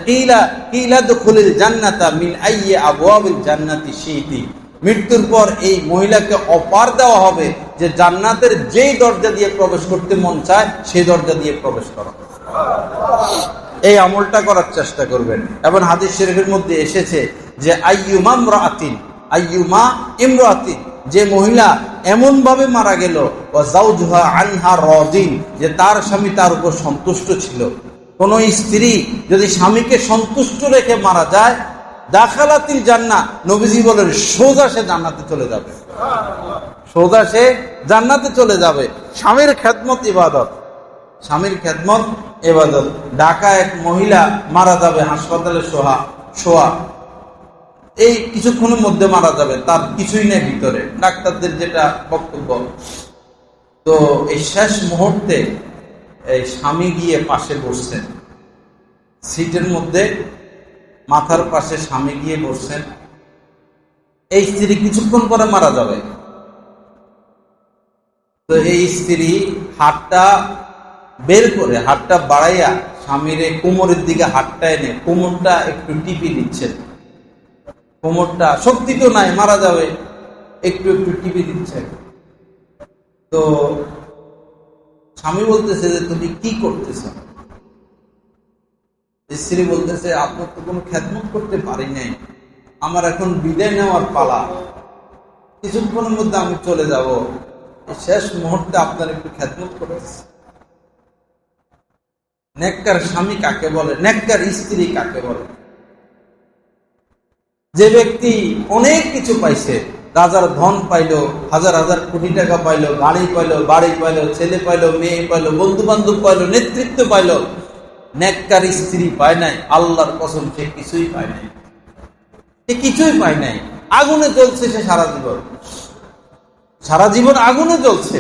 কিলা দুখুলিল জান্নাতা মিন আইয়ি আবওয়াবিল জান্নাতি শিইতি, মৃত্যুর পর এই মহিলাকে অফার দেওয়া হবে যে জান্নাতের যেই দরজা দিয়ে প্রবেশ করতে মন চায় সেই দরজা দিয়ে প্রবেশ করো। এই আমলটা করার চেষ্টা করবেন। এবং হাদিস শরীফের মধ্যে এসেছে যে আইয়ুমা ইমরাতিন, যে মহিলা এমন ভাবে মারা গেল, ওয়া যাওজুহা আনহা রাদিন, যে তার স্বামী তার উপর সন্তুষ্ট ছিল। কোন স্ত্রী যদি স্বামীকে সন্তুষ্ট রেখে মারা যায়, দাখালাতিল জান্নাহ, নবীজি বলেন সোজা সে জান্নাতে চলে যাবে, সোজা সে জান্নাতে চলে যাবে। স্বামীর খেদমত ইবাদত, স্বামীর খেদমত ইবাদত। ঢাকা এক মহিলা মারা যাবে, হাসপাতালে শোয়া, এই কিছুক্ষণের মধ্যে মারা যাবে, তার কিছুই নেই ভিতরে, ডাক্তারদের যেটা বক্তব্য। তো এই শেষ মুহূর্তে এই স্বামী গিয়ে পাশে বসছেন, সিটের মধ্যে মাথার পাশে স্বামী গিয়ে বসছেন। এই স্ত্রী কিছুক্ষণ পরে মারা যাবে। তো এই স্ত্রী হাতটা বের করে, হাতটা বাড়াইয়া স্বামীর কোমরের দিকে হাতটা এনে কোমরটা একটু টিপি দিচ্ছেন। কোমরটা, শক্তি তো নাই, মারা যাবে, একটু একটু টিপি দিচ্ছেন। তো স্বামী বলতেছে যে তুমি কি করতেছ? স্ত্রী বলতেছে আপনার তো কোনো খেদমত করতে পারি নাই, আমার এখন বিদায় নেওয়ার পালা, কিছুক্ষণের মধ্যে আমি চলে যাব, শেষ মুহূর্তে আপনার একটু খেদমত করেছে। নেককার স্বামী কাকে বলে? নেককার স্ত্রী কাকে বলে? যে ব্যক্তি অনেক কিছু পাইছে, রাজার ধন পাইলো, হাজার হাজার কোটি টাকা পাইলো, গাড়ি পাইলো, বাড়ি পাইলো, ছেলে পাইলো, মেয়ে পাইলো, বন্ধু বান্ধব পাইলো, নেতৃত্ব পাইলো, নেককার স্ত্রী পায় নাই, আল্লাহর কসম সে কিছুই পায় নাই, সে কিছুই পায় নাই। আগুনে জ্বলছে সে সারা জীবন আগুনে জ্বলছে।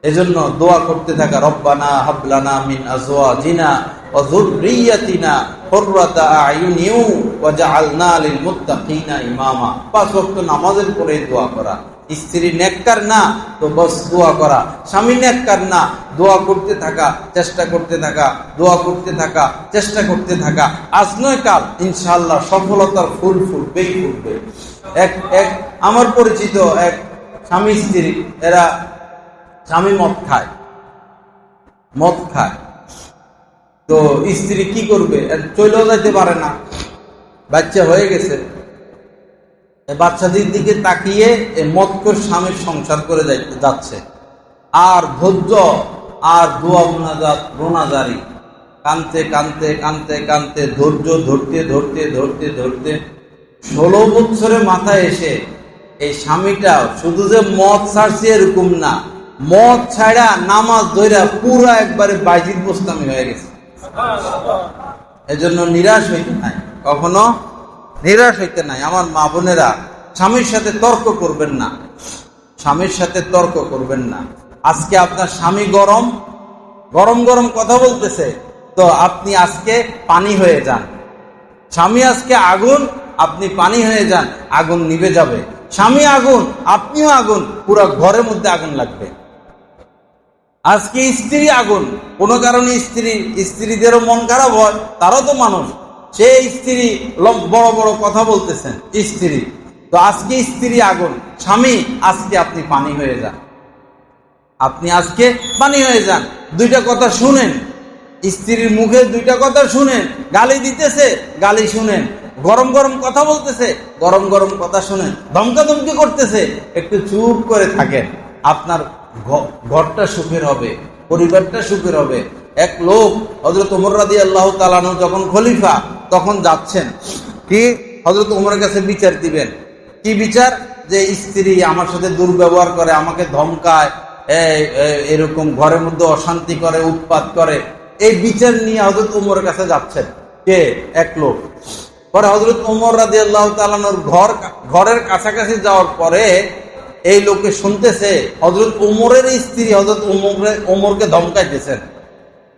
এজন্য দোয়া করতে থাকা, রব্বানা হাবলানা মিন আজওয়াজিনা ওয়া যুররিয়াতিনা কুররাতা আয়ুনিন ওয়াজআলনা লিল মুত্তাকিনা ইমামা। 5 ওয়াক্ত নামাজের পরে দোয়া করা। স্ত্রী নেককার না তো বস দোয়া করা, স্বামী নেককার না, দোয়া করতে থাকা, চেষ্টা করতে থাকা, দোয়া করতে থাকা, চেষ্টা করতে থাকা। আজ নয় কাল ইনশাআল্লাহ সফলতার ফুল ফুটবেই ফুটবে। এক আমার পরিচিত এক স্বামী স্ত্রী, এরা স্বামী মদ খায়। তো স্ত্রী কি করবে? চলেও যাইতে পারে না, বাচ্চা হয়ে গেছে, বাচ্চাদের দিকে তাকিয়ে মদখোর স্বামীর সংসার করে যাচ্ছে। আর ধৈর্য আর দোয়া মুনাজাত রোনাজারি, কানতে কানতে কানতে কানতে ধৈর্য ধরতে ধরতে ধরতে ধরতে 16 বছরে মাথায় এসে এই স্বামীটা শুধু যে মদ ছাড়ছে এরকম না, মদ ছাড়া নামাজ ধইরা পুরা একবারে বাইজিদ বোস্তামি হয়ে গেছে। এজন্য নিরাশ হইতে নাই, কখনো নিরাশ হইতে নাই। আমার মা বোনেরা, স্বামীর সাথে তর্ক করবেন না, স্বামীর সাথে তর্ক করবেন না। আজকে আপনার স্বামী গরম কথা বলতেছে, তো আপনি আজকে পানি হয়ে যান। স্বামী আজকে আগুন, আপনি পানি হয়ে যান, আগুন নিভে যাবে। স্বামী আগুন, আপনিও আগুন, পুরো ঘরের মধ্যে আগুন লাগবে। আজকে স্ত্রী আগুন, কোনো কারণে স্ত্রীদেরও মন খারাপ হয়, তারাও তো মানুষ। সে স্ত্রী বড় বড় কথা বলতেছেন স্ত্রী, তো আজকে স্ত্রী আগুন, স্বামী আজকে আপনি পানি হয়ে যান, আপনি আজকে পানি হয়ে যান। দুইটা কথা শুনেন, স্ত্রীর মুখে দুইটা কথা শুনেন, গালি দিতেছে গালি শুনেন, গরম গরম কথা বলতেছে গরম গরম কথা শুনেন, ধমকাধমকি করতেছে, একটু চুপ করে থাকেন। আপনার ঘরটা সুখের হবে, পরিবারটা সুখের হবে। এক লোক হযরত ওমর রাদিয়াল্লাহু তাআলা আনহু যখন খলিফা, তখন যাচ্ছেন কি হযরত ওমরের কাছে বিচার দিবেন। কি বিচার? যে স্ত্রী আমার সাথে দুর্ব্যবহার করে, আমাকে ধমকায়, এরকম ঘরের মধ্যে অশান্তি করে, উৎপাত করে। এই বিচার নিয়ে হযরত ওমরের কাছে যাচ্ছেন কে? এক লোক। পরে হযরত ওমর রাদিয়াল্লাহু তাআলা আনহুর ঘরের কাছাকাছি যাওয়ার পরে এই লোকে শুনতেছে হযরত ওমরের স্ত্রী হযরত ওমরকে ধমকাইতেছেন।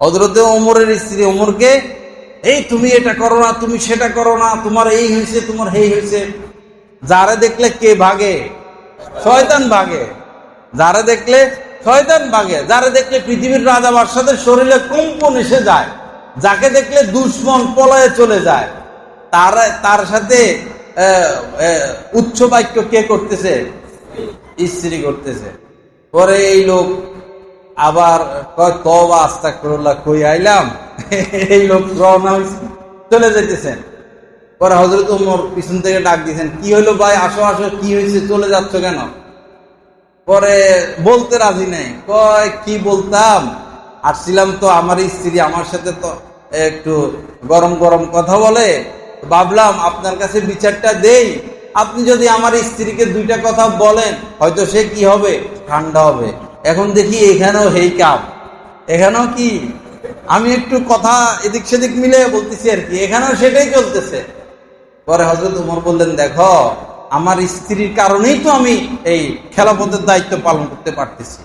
হযরত ওমরের স্ত্রী ওমরকে, এই তুমি এটা করো না, তুমি সেটা করো না, তোমার এই হয়েছে, তোমার এই হয়েছে। যারা দেখলে কে ভাগে? শয়তান ভাগে। যারা দেখলে শয়তান ভাগে। যারা দেখলে পৃথিবীর রাজা বাদশাদের শরীরে কম্পন এসে যায়, যাকে দেখলে দুশ্মন পলায়ে চলে যায়, তার সাথে উচ্চ বাক্য কে করতেছে? স্ত্রী করতেছে। পরে এই লোক আবার কয়, তওবা আস্তাগফিরুল্লাহ, কই আইলাম। এই লোক রওনা হইছে, চলে যাইতেছেন। পরে হযরত ওমর পিছন থেকে ডাক দিয়েছেন, কি হইলো ভাই, আসো আসো, কি হয়েছে, চলে যাচ্ছ কেন? পরে বলতে রাজি নেই, কয় কি বলতাম, আসছিলাম তো আমার স্ত্রী আমার সাথে তো একটু গরম গরম কথা বলে, ভাবলাম আপনার কাছে বিচারটা দেই। আপনি যদি আমার স্ত্রীকে দুইটা কথা বলেন, হয়তো সে কি হবে, ঠান্ডা হবে। এখন দেখি এখানেও হেই কাম, এখানেও কি, আমি একটু কথা এদিক সেদিক মিলে বলতেছি আর কি, এখানেও সেটাই চলতেছে। পরে হযরত ওমর বললেন, দেখো আমার স্ত্রীর কারণেই তো আমি এই খেলাফতের দায়িত্ব পালন করতে পারতেছি।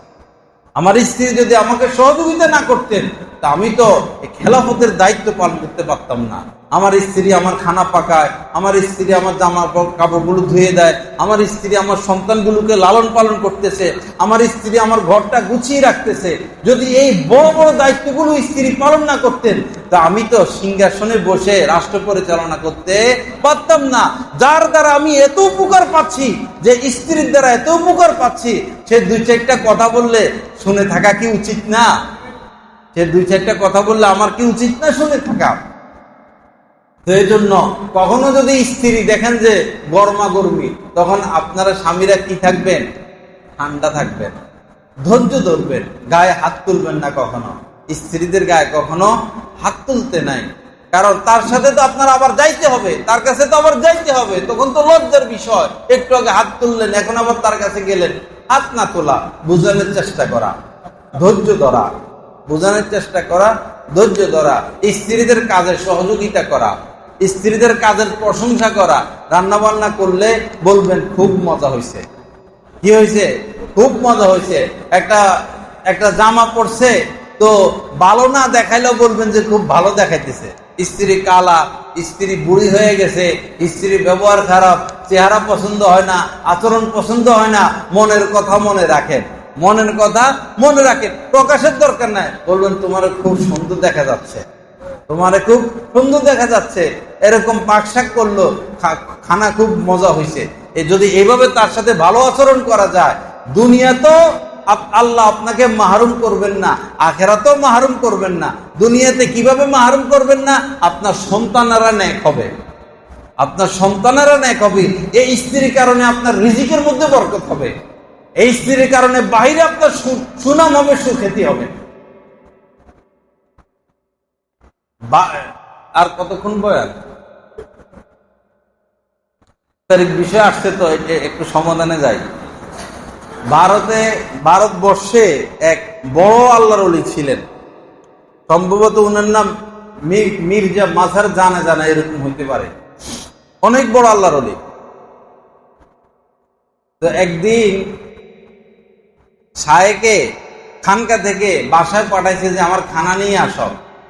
আমার স্ত্রী যদি আমাকে সহযোগিতা না করতেন, তা আমি তো এই খেলাফতের দায়িত্ব পালন করতে পারতাম না। আমার স্ত্রী আমার খানা পাকায়, আমার স্ত্রী আমার জামা কাপড়গুলো ধুয়ে দেয়, আমার স্ত্রী আমার সন্তানগুলোকে লালন পালন করতেছে, আমার স্ত্রী আমার ঘরটা গুছিয়ে রাখতেছে। যদি এই বড় বড় দায়িত্বগুলো স্ত্রী পালন না করতেন, তা আমি তো সিংহাসনে বসে রাষ্ট্র পরিচালনা করতে পারতাম না। যার দ্বারা আমি এত উপকার পাচ্ছি, যে স্ত্রীর দ্বারা এত উপকার পাচ্ছি, সে দুই চারটা কথা বললে শুনে থাকা কি উচিত না? সে দুই চারটা কথা বললে আমার কি উচিত না শুনে থাকা? তো এই জন্য কখনো যদি স্ত্রী দেখেন যে গরমা গরমি, তখন আপনারা স্বামীরা কি থাকবেন? ঠান্ডা থাকবেন, ধৈর্য ধরবেন, গায়ে হাত তুলবেন না কখনো। স্ত্রীদের গায়ে কখনো হাত তুলতে নাই, কারণ তার সাথে তো আপনার আবার যাইতে হবে, তার কাছে তো আবার যাইতে হবে, তখন তো লজ্জার বিষয়। একটু আগে হাত তুললেন, এখন আবার তার কাছে গেলেন। হাত না তোলা, বোঝানোর চেষ্টা করা, ধৈর্য ধরা, বোঝানোর চেষ্টা করা, ধৈর্য ধরা, স্ত্রীদের কাজে সহযোগিতা করা, স্ত্রীদের কাজের প্রশংসা করা। রান্না বান্না করলে বলবেন খুব মজা হয়েছে। কি হয়েছে? খুব মজা হয়েছে। একটা জামা পরছে, তো ভালো না দেখাইলেও বলবেন যে খুব ভালো দেখাইতেছে। স্ত্রী কালা, স্ত্রী বুড়ি হয়ে গেছে, স্ত্রীর ব্যবহার খারাপ, চেহারা পছন্দ হয় না, আচরণ পছন্দ হয় না, মনের কথা মনে রাখেন, মনের কথা মনে রাখেন, প্রকাশের দরকার নাই। বলবেন তোমার খুব সুন্দর দেখা যাচ্ছে, তোমারে খুব সুন্দর দেখা যাচ্ছে, এরকম পাকশাক করলো, খানা খুব মজা হয়েছে। যদি এইভাবে তার সাথে ভালো আচরণ করা যায়, দুনিয়া তো আল্লাহ আপনাকে মাহরুম করবেন না, আখেরাতেও মাহরুম করবেন না। দুনিয়াতে কিভাবে মাহরুম করবেন না? আপনার সন্তানেরা নেক হবে, আপনার সন্তানেরা নেক হবে। এই স্ত্রীর কারণে আপনার রিজিকের মধ্যে বরকত হবে, এই স্ত্রীর কারণে বাইরে আপনার সুনাম হবে, সুখ্যাতি হবে। আর কতক্ষণ বয়ান? তারিখ বিষয় আসছে, তো একটু সমাধানে যাই। ভারতবর্ষে এক বড় আল্লাহর ওলি ছিলেন, সম্ভবত উনার নাম মির্জা মাজার জানা এরকম হইতে পারে। অনেক বড় আল্লাহর ওলি। তো একদিন শায়েকে খানকা থেকে বাসায় পাঠাইছে যে আমার খানা নিয়ে আসো।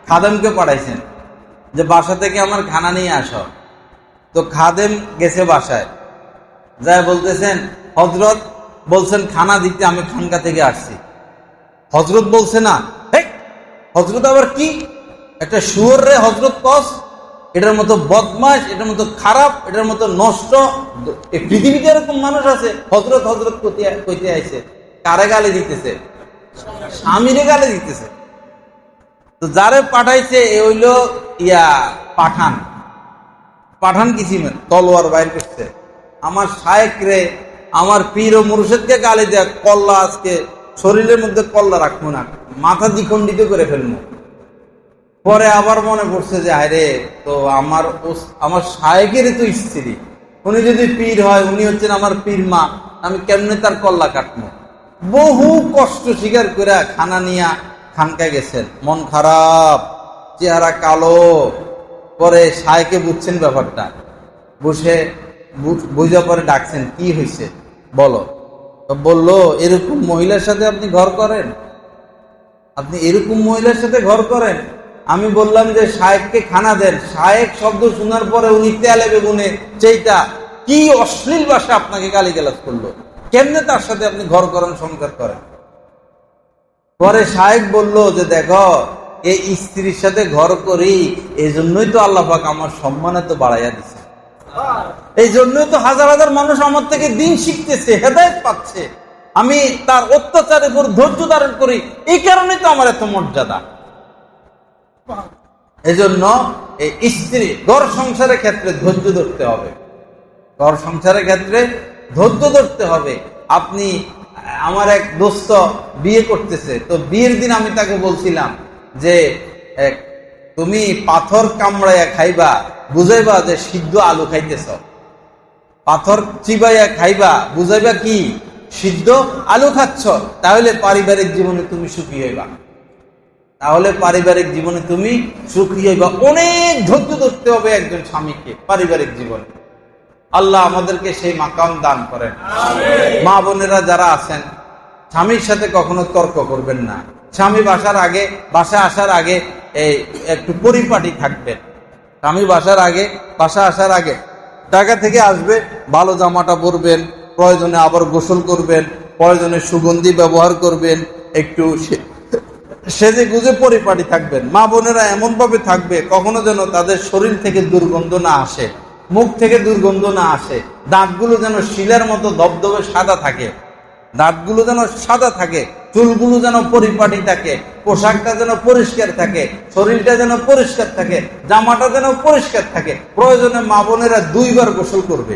খাদেমকে পাঠাইছেন যে বাসা থেকে আমার খানা নিয়ে আসো। তো খাদেম গেছে বাসায়, যাই বলতেছেন হযরত বলছেন খানা দিতে আমি খানকা থেকে আসছি। হজরত বলছে না, হজরত আবার কি, একটা শুয়োর রে হজরত কস, এটার মতো বদমাশ, এটার মতো খারাপ, এটার মতো নষ্ট এই পৃথিবীতে এরকম মানুষ আছে? হজরত হজরত কইতে আইছে, কারে গালি দিতেছে? স্বামীরে গালি দিতেছে। তো যারে পাঠাইছে এ হইল পাঠান। পাঠান কিসিমের তলোয়ার বাইর করছে। আমার শায়েক রে, আমার পীর ও মুর্শিদকে গালি দেয়া, কল্লা আজকে শরীরের মধ্যে কল্লা রাখবো না, মাথা দ্বিখণ্ডিত করে ফেলবো। পরে আবার মনে পড়ছে যে আরে তো আমার শায়েকেরই তো স্ত্রী, উনি যদি পীর হয়, উনি হচ্ছেন আমার পীর মা, আমি কেমনে তার কল্লা কাটবো? বহু কষ্ট স্বীকার করে খানা নিয়া খানকায় গেছেন, মন খারাপ, চেহারা কালো। পরে শায়েকে বুঝছেন ব্যাপারটা, বুঝা পরে ডাকছেন, কি হয়েছে বলো। তো বললো, এরকম মহিলার সাথে আপনি ঘর করেন? আপনি এরকম মহিলার সাথে ঘর করেন? আমি বললাম যে শায়েককে খানা দেন। শায়েক শব্দ শোনার পরে উনি তেলে বেগুনে সেইটা কি অশ্লীল ভাষা আপনাকে গালিগালাজ করলো, কেমনে তার সাথে আপনি ঘর করেন, সংসার করেন? পরে শায়েক বলল যে দেখো, এই স্ত্রীর সাথে ঘর করি, এই জন্যই তো আল্লাহ পাক আমার সম্মানে তো বাড়াইয়া দিচ্ছে, এই জন্যই তো হাজার হাজার মানুষ আমার থেকে দিন শিখতেছে, হেদায়েত পাচ্ছে। আমি তার অত্যাচারের উপর ধৈর্য ধারণ করি, এই কারণে তো আমার এত মর্যাদা। এজন্য এই স্ত্রী ঘর সংসারের ক্ষেত্রে ধৈর্য ধরতে হবে, ঘর সংসারের ক্ষেত্রে ধৈর্য ধরতে হবে। আপনি, আমার এক দোস্ত বিয়ে করতেছে, তো বিয়ের দিন আমি তাকে বলছিলাম যে তুমি পাথর কামড়াইয়া খাইবা, বুঝাইবা যে সিদ্ধ আলু খাইতেছ। পাথর চিবাইয়া খাইবা, বুঝাইবা কি সিদ্ধ আলু খাচ্ছ। তাহলে পারিবারিক জীবনে তুমি সুখী হইবা, তাহলে পারিবারিক জীবনে তুমি সুখী হইবা। অনেক ধৈর্য ধরতে হবে একজন স্বামীকে পারিবারিক জীবনে। আল্লাহ আমাদেরকে সেই মাকাম দান করেন। মা বোনেরা যারা আছেন, স্বামীর সাথে কখনো তর্ক করবেন না। স্বামী বাসায় আসার আগে একটু পরিপাটি থাকবেন। স্বামী বাসা আসার আগে ঢাকা থেকে আসবে, ভালো জামাটা পরবেন, প্রয়োজনে আবার গোসল করবেন, প্রয়োজনে সুগন্ধি ব্যবহার করবেন, একটু সেজে গুজে পরিপাটি থাকবেন। মা বোনেরা এমন ভাবে থাকবে কখনো যেন তাদের শরীর থেকে দুর্গন্ধ না আসে, মুখ থেকে দুর্গন্ধ না আসে, দাঁতগুলো যেন শিলার মতো ধবধবে সাদা থাকে, দাঁতগুলো যেন সাদা থাকে, চুলগুলো যেন পরিপাটি থাকে, পোশাকটা যেন পরিষ্কার থাকে, শরীরটা যেন পরিষ্কার থাকে, জামাটা যেন পরিষ্কার থাকে। প্রয়োজনে মা বোনেরা 2 বার গোসল করবে।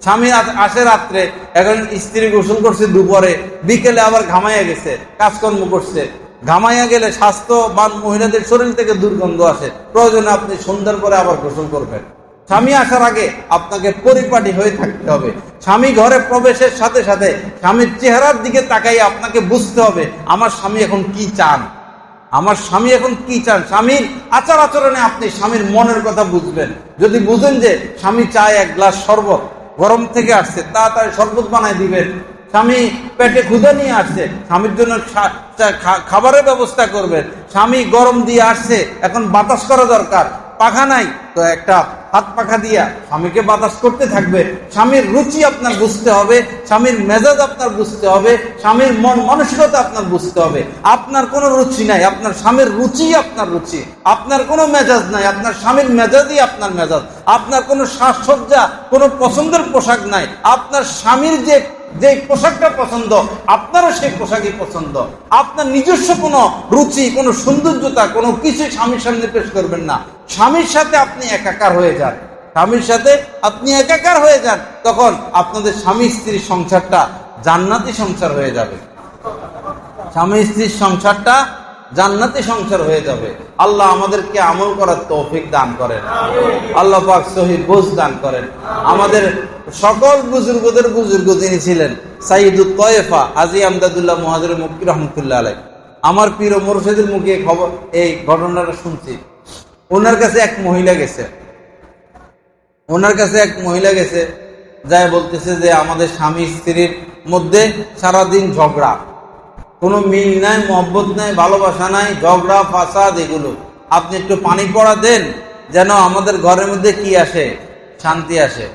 স্বামী আসে রাত্রে, এখন স্ত্রী গোসল করছে দুপুরে, বিকেলে আবার ঘামাইয়া গেছে, কাজকর্ম করছে, ঘামাইয়া গেলে স্বাস্থ্যবান মহিলাদের শরীর থেকে দুর্গন্ধ আসে। প্রয়োজনে আপনি সন্ধ্যার পরে আবার গোসল করবেন। স্বামী আসার আগে আপনাকে পরিপাটি হয়ে থাকতে হবে। স্বামী ঘরে প্রবেশের সাথে সাথে স্বামীর চেহারার দিকে তাকাই আপনাকে বুঝতে হবে আমার স্বামী এখন কি চান, আমার স্বামী এখন কি চান। স্বামীর আচার আচরণে আপনি স্বামীর মনের কথা বুঝবেন। যদি বুঝেন যে স্বামী চায় 1 গ্লাস শরবত, গরম থেকে আসছে, তাড়াতাড়ি শরবত বানায় দিবেন। স্বামী পেটে ক্ষুধা নিয়ে আসছে, স্বামীর জন্য খাবারের ব্যবস্থা করবেন। স্বামী গরম দিয়ে আসছে, এখন বাতাস করা দরকার, পাখা নাই, তো একটা হাত পাখা দিয়া স্বামীকে বাতাস করতে থাকবে। স্বামীর রুচি আপনার বুঝতে হবে, স্বামীর মেজাজ আপনার বুঝতে হবে, স্বামীর মন মানসিকতা আপনার বুঝতে হবে। আপনার কোনো রুচি নাই, আপনার স্বামীর রুচি আপনার রুচি। আপনার কোনো মেজাজ নাই, আপনার স্বামীর মেজাজই আপনার মেজাজ। আপনার কোনো সাজসজ্জা, কোনো পছন্দের পোশাক নাই, আপনার স্বামীর যে পোশাকটা পছন্দ আপনারও সেই পোশাকই পছন্দ। আপনার নিজস্ব কোনো রুচি, কোনো সৌন্দর্যতা, কোনো কিছু স্বামীর সামনে পেশ করবেন না। স্বামীর সাথে আপনি একাকার হয়ে যান, স্বামীর সাথে আপনি একাকার হয়ে যান, তখন আপনাদের স্বামী স্ত্রীর সংসারটা জান্নাতি সংসার হয়ে যাবে। স্বামী স্ত্রীর সংসারটা জান্নাতি সংসার হয়ে যাবে। আল্লাহ আমাদেরকে আমল করার তৌফিক দান করেন, আল্লাহ পাক সহিহ বুঝ দান করেন। আমাদের সকল বুজুর্গদের বুজুর্গ যিনি ছিলেন সাইয়্যিদুত তায়েফা হাজী আমদাদুল্লাহ মুহাজির মক্কি রাহমাতুল্লাহ আলাইহি, আমার পীর ও মুর্শিদের মুখে খবর এই ঘটনাটা শুনছি। ওনার কাছে এক মহিলা গেছে, যাই বলতেছে যে আমাদের স্বামী স্ত্রীর মধ্যে সারাদিন ঝগড়া, কোনো মিল নাই, মহব্বত নাই, ভালোবাসা নাই, ঝগড়া ফাসাদ এগুলো। আপনি একটু পানি পড়া দেন যেন আমাদের ঘরের মধ্যে কি আসে, শান্তি আসে।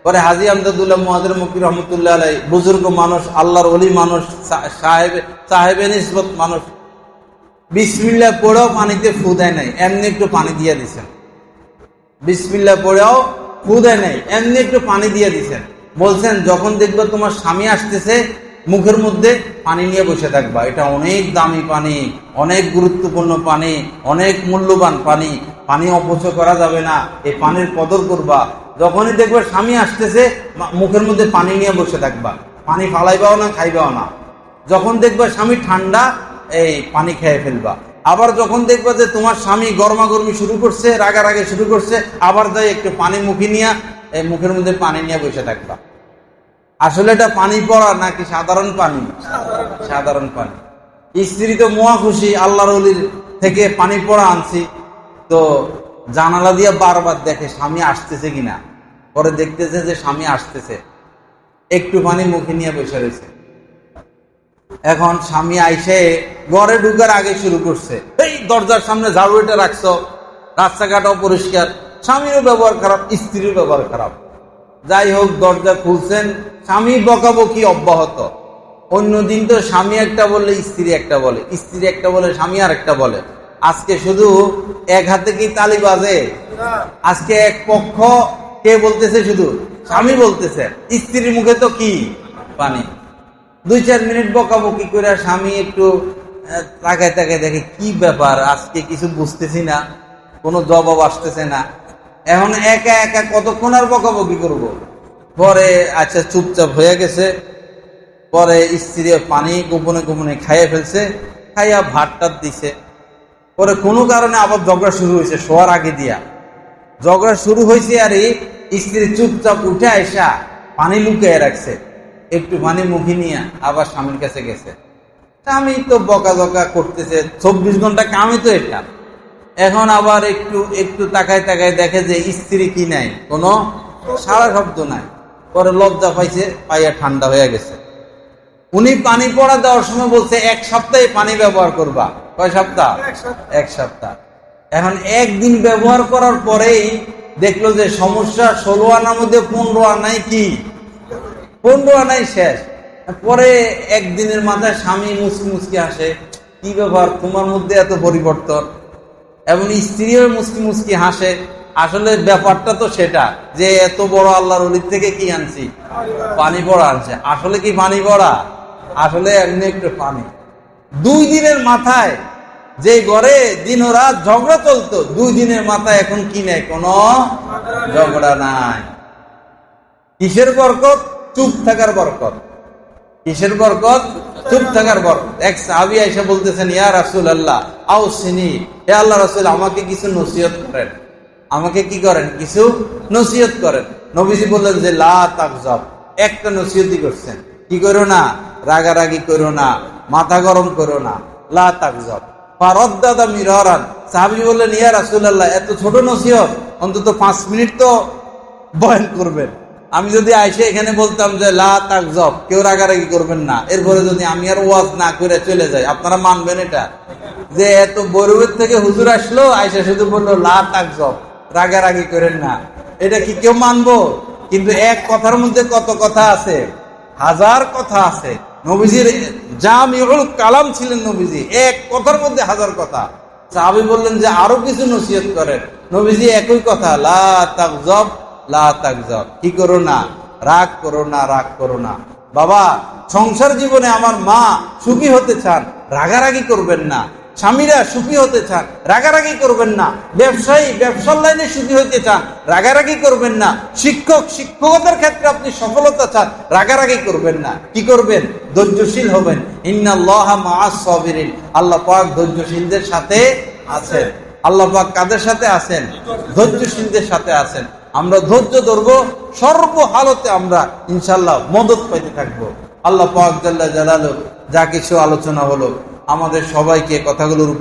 পরে হাজী আমদাদুল্লাহ মুহাজির মক্কি রহমতুল্লাহ আলাইহি, বুজুর্গ মানুষ, আল্লাহর ওলি মানুষ, সাহেবে নিসবত মানুষ, বিসমিল্লাহ পড়েও পানিতে ফু দেয় নাই, এমনি একটু পানি দিয়ে দিছেন। বিসমিল্লাহ পড়েও ফু দেয় নাই, এমনি একটু পানি দিয়ে দিছেন। বলছেন যখন দেখবে তোমার স্বামী আসতেছে মুখের মধ্যে পানি নিয়ে বসে থাকবা, এটা অনেক দামি পানি, অনেক গুরুত্বপূর্ণ পানি, অনেক মূল্যবান পানি, পানি অপচয় করা যাবে না, এই পানির কদর করবা। যখনই দেখবে স্বামী আসতেছে মুখের মধ্যে পানি নিয়ে বসে থাকবা, পানি ফালাইবাও না, খাইবাও না। যখন দেখবা স্বামী ঠান্ডা, এই পানি খেয়ে ফেলবা। আবার যখন দেখবা যে তোমার স্বামী গরমাগরমি শুরু করছে, রাগারাগি শুরু করছে, আবার যাই একটু পানি মুখে নিয়ে এই মুখের মধ্যে পানি নিয়ে বসে থাকবা। আসলে এটা পানি পড়া নাকি সাধারণ পানি? সাধারণ পানি। স্ত্রী তো মহা খুশি, আল্লাহর ওলির থেকে পানি পড়া আনছি, তো জানালা দিয়ে বারবার দেখে স্বামী আসতেছে কিনা। পরে দেখতেছে যে স্বামী আসতেছে, একটু পানি মুখে নিয়ে বসে রয়েছে। এখন স্বামী আইসে ঘরে ঢুকার আগে শুরু করছে, এই দরজার সামনে ঝাড়ু এটা রাখছো, রাস্তাঘাট অপরিষ্কার। স্বামীরও ব্যবহার খারাপ, স্ত্রীর ব্যবহার খারাপ। যাই হোক, দরজা খুলছেন, স্বামী বকাবকি অব্যাহত। অন্যদিন তো স্বামী একটা বললে স্ত্রী একটা বলে, স্ত্রী একটা বলে স্বামী আর একটা বলে। আজকে শুধু এক হাতে কি তালি বাজে? আজকে এক পক্ষ কে বলতেছে? শুধু স্বামী বলতেছে, স্ত্রীর মুখে তো কি পানি। 2-4 মিনিট বকাবকি করে স্বামী একটু তাকায় তাকায় দেখে কি ব্যাপার, আজকে কিছু বুঝতেছি না, কোনো জবাব আসতেছে না। এখন একা একা কতক্ষণ আর বকাবকি করব। পরে আচ্ছা চুপচাপ হয়ে গেছে। পরে স্ত্রী পানি গোপনে গোপনে খাইয়ে ফেলছে, খাইয়া ভাতটা দিছে। পরে কোনো কারণে আবার ঝগড়া শুরু হয়েছে, শোয়ার আগে দিয়া ঝগড়া শুরু হয়েছে। আর স্ত্রী চুপচাপ উঠে আইসা পানি লুকিয়ে রাখছে, একটু পানি মুখে নিয়ে আবার স্বামীর কাছে গেছে। স্বামী তো বকাঝকা করতেছে, 24 ঘন্টা কামই তো এটা। এখন আবার একটু একটু তাকায় তাকায় দেখে যে স্ত্রী কি নাই, কোনো সারা শব্দ নাই। পরে লজ্জা পাইছে, পাইয়া ঠান্ডা হয়ে গেছে। উনি পানি পড়া দেওয়ার সময় বলছে 1 সপ্তাহে পানি ব্যবহার করবা। কয় সপ্তাহ? 1 সপ্তাহ। এখন একদিন ব্যবহার করার পরেই দেখলো যে সমস্যা 16 আনার মধ্যে 15 আনাই কি 15 আনাই শেষ। পরে একদিনের মাথায় স্বামী মুসকি মুসকি হাসে, কি ব্যাপার তোমার মধ্যে এত পরিবর্তন? এবং স্ত্রীও মুসকি মুসকি হাসে। আসলে ব্যাপারটা তো সেটা যে এত বড় আল্লাহর ওলির থেকে কি আনছি? পানি পড়া আনছে। আসলে কি পানি পড়া? আসলে এমনি একটু পানি। 2 দিনের মাথায় যে ঘরে দিন ও রাত ঝগড়া চলতো, 2 দিনের মাথায় এখন কি নেই, কোনো ঝগড়া নাই। কিসের বরকত? চুপ থাকার বরকত। কিসের বরকত? চুপ থাকার বরকত। এক সাহাবী এসে বলতেছেন, ইয়া রাসূলুল্লাহ আউসিনি, হে আল্লাহ রাসূল আমাকে কিছু নসিহত করেন, আমাকে কি করেন? কিছু নসিহত করেন। নবীজি বললেন যে লা তাগজাব, একটা নসিহতই করছেন, কি করো না? রাগারাগি করো না, মাথা গরম করো না, লা তাগজাব। ফারাদ্দাদা মিরারান। সাহাবী বললেন, ইয়া রাসূলুল্লাহ এত ছোট নসিহত, অন্তত 5 মিনিট তো বয়ান করবেন। আমি যদি আইসে এখানে বলতাম যে লা তাগজাব, কেউ রাগারাগি করবেন না, এরপরে যদি আমি আর ওয়াজ না করে চলে যাই, আপনারা মানবেন এটা? যে এত বরুয়ের থেকে হুজুর আসলো, আইসা শুধু বললো লা তাগজাব, রাগারাগি করেন না, এটা কি কেউ মানবো? কিন্তু এক কথার মধ্যে কত কথা আছে, হাজার কথা আছে। নবীজির জামিউল কালাম ছিলেন নবীজি, এক কথার মধ্যে হাজার কথা। সাহাবী বললেন যে আরো কিছু নসিহত করেন। নবীজি একই কথা, লা তাগজাব লা তাগজাব, কি করো না? রাগ করো না, রাগ করো না। বাবা, সংসার জীবনে আমার মা সুখী হতে চান, রাগারাগি করবেন না। স্বামীরা সুখী হতে চান, রাগারাগি করবেন না। ব্যবসায়ী ব্যবসার লাইনে সুখী হতে চান, রাগারাগি করবেন না। শিক্ষক শিক্ষকতার ক্ষেত্রে আপনি সফলতা চান, রাগারাগি করবেন না। কি করবেন? ধৈর্যশীল হবেন। ইন্নাল্লাহা মাআস সাবিরিন, আল্লাহ পাক ধৈর্যশীলদের সাথে আছেন। আল্লাহ পাক কাদের সাথে আছেন? ধৈর্যশীলদের সাথে আছেন। আমরা ধৈর্য ধরবো, সর্ব হালতে আমরা ইনশাআল্লাহ মদদ পাইতে থাকবো। আল্লাহ পাক জাল্লা জালালুহু যা কিছু আলোচনা হলো, আমাদের সবাইকে কথাগুলোর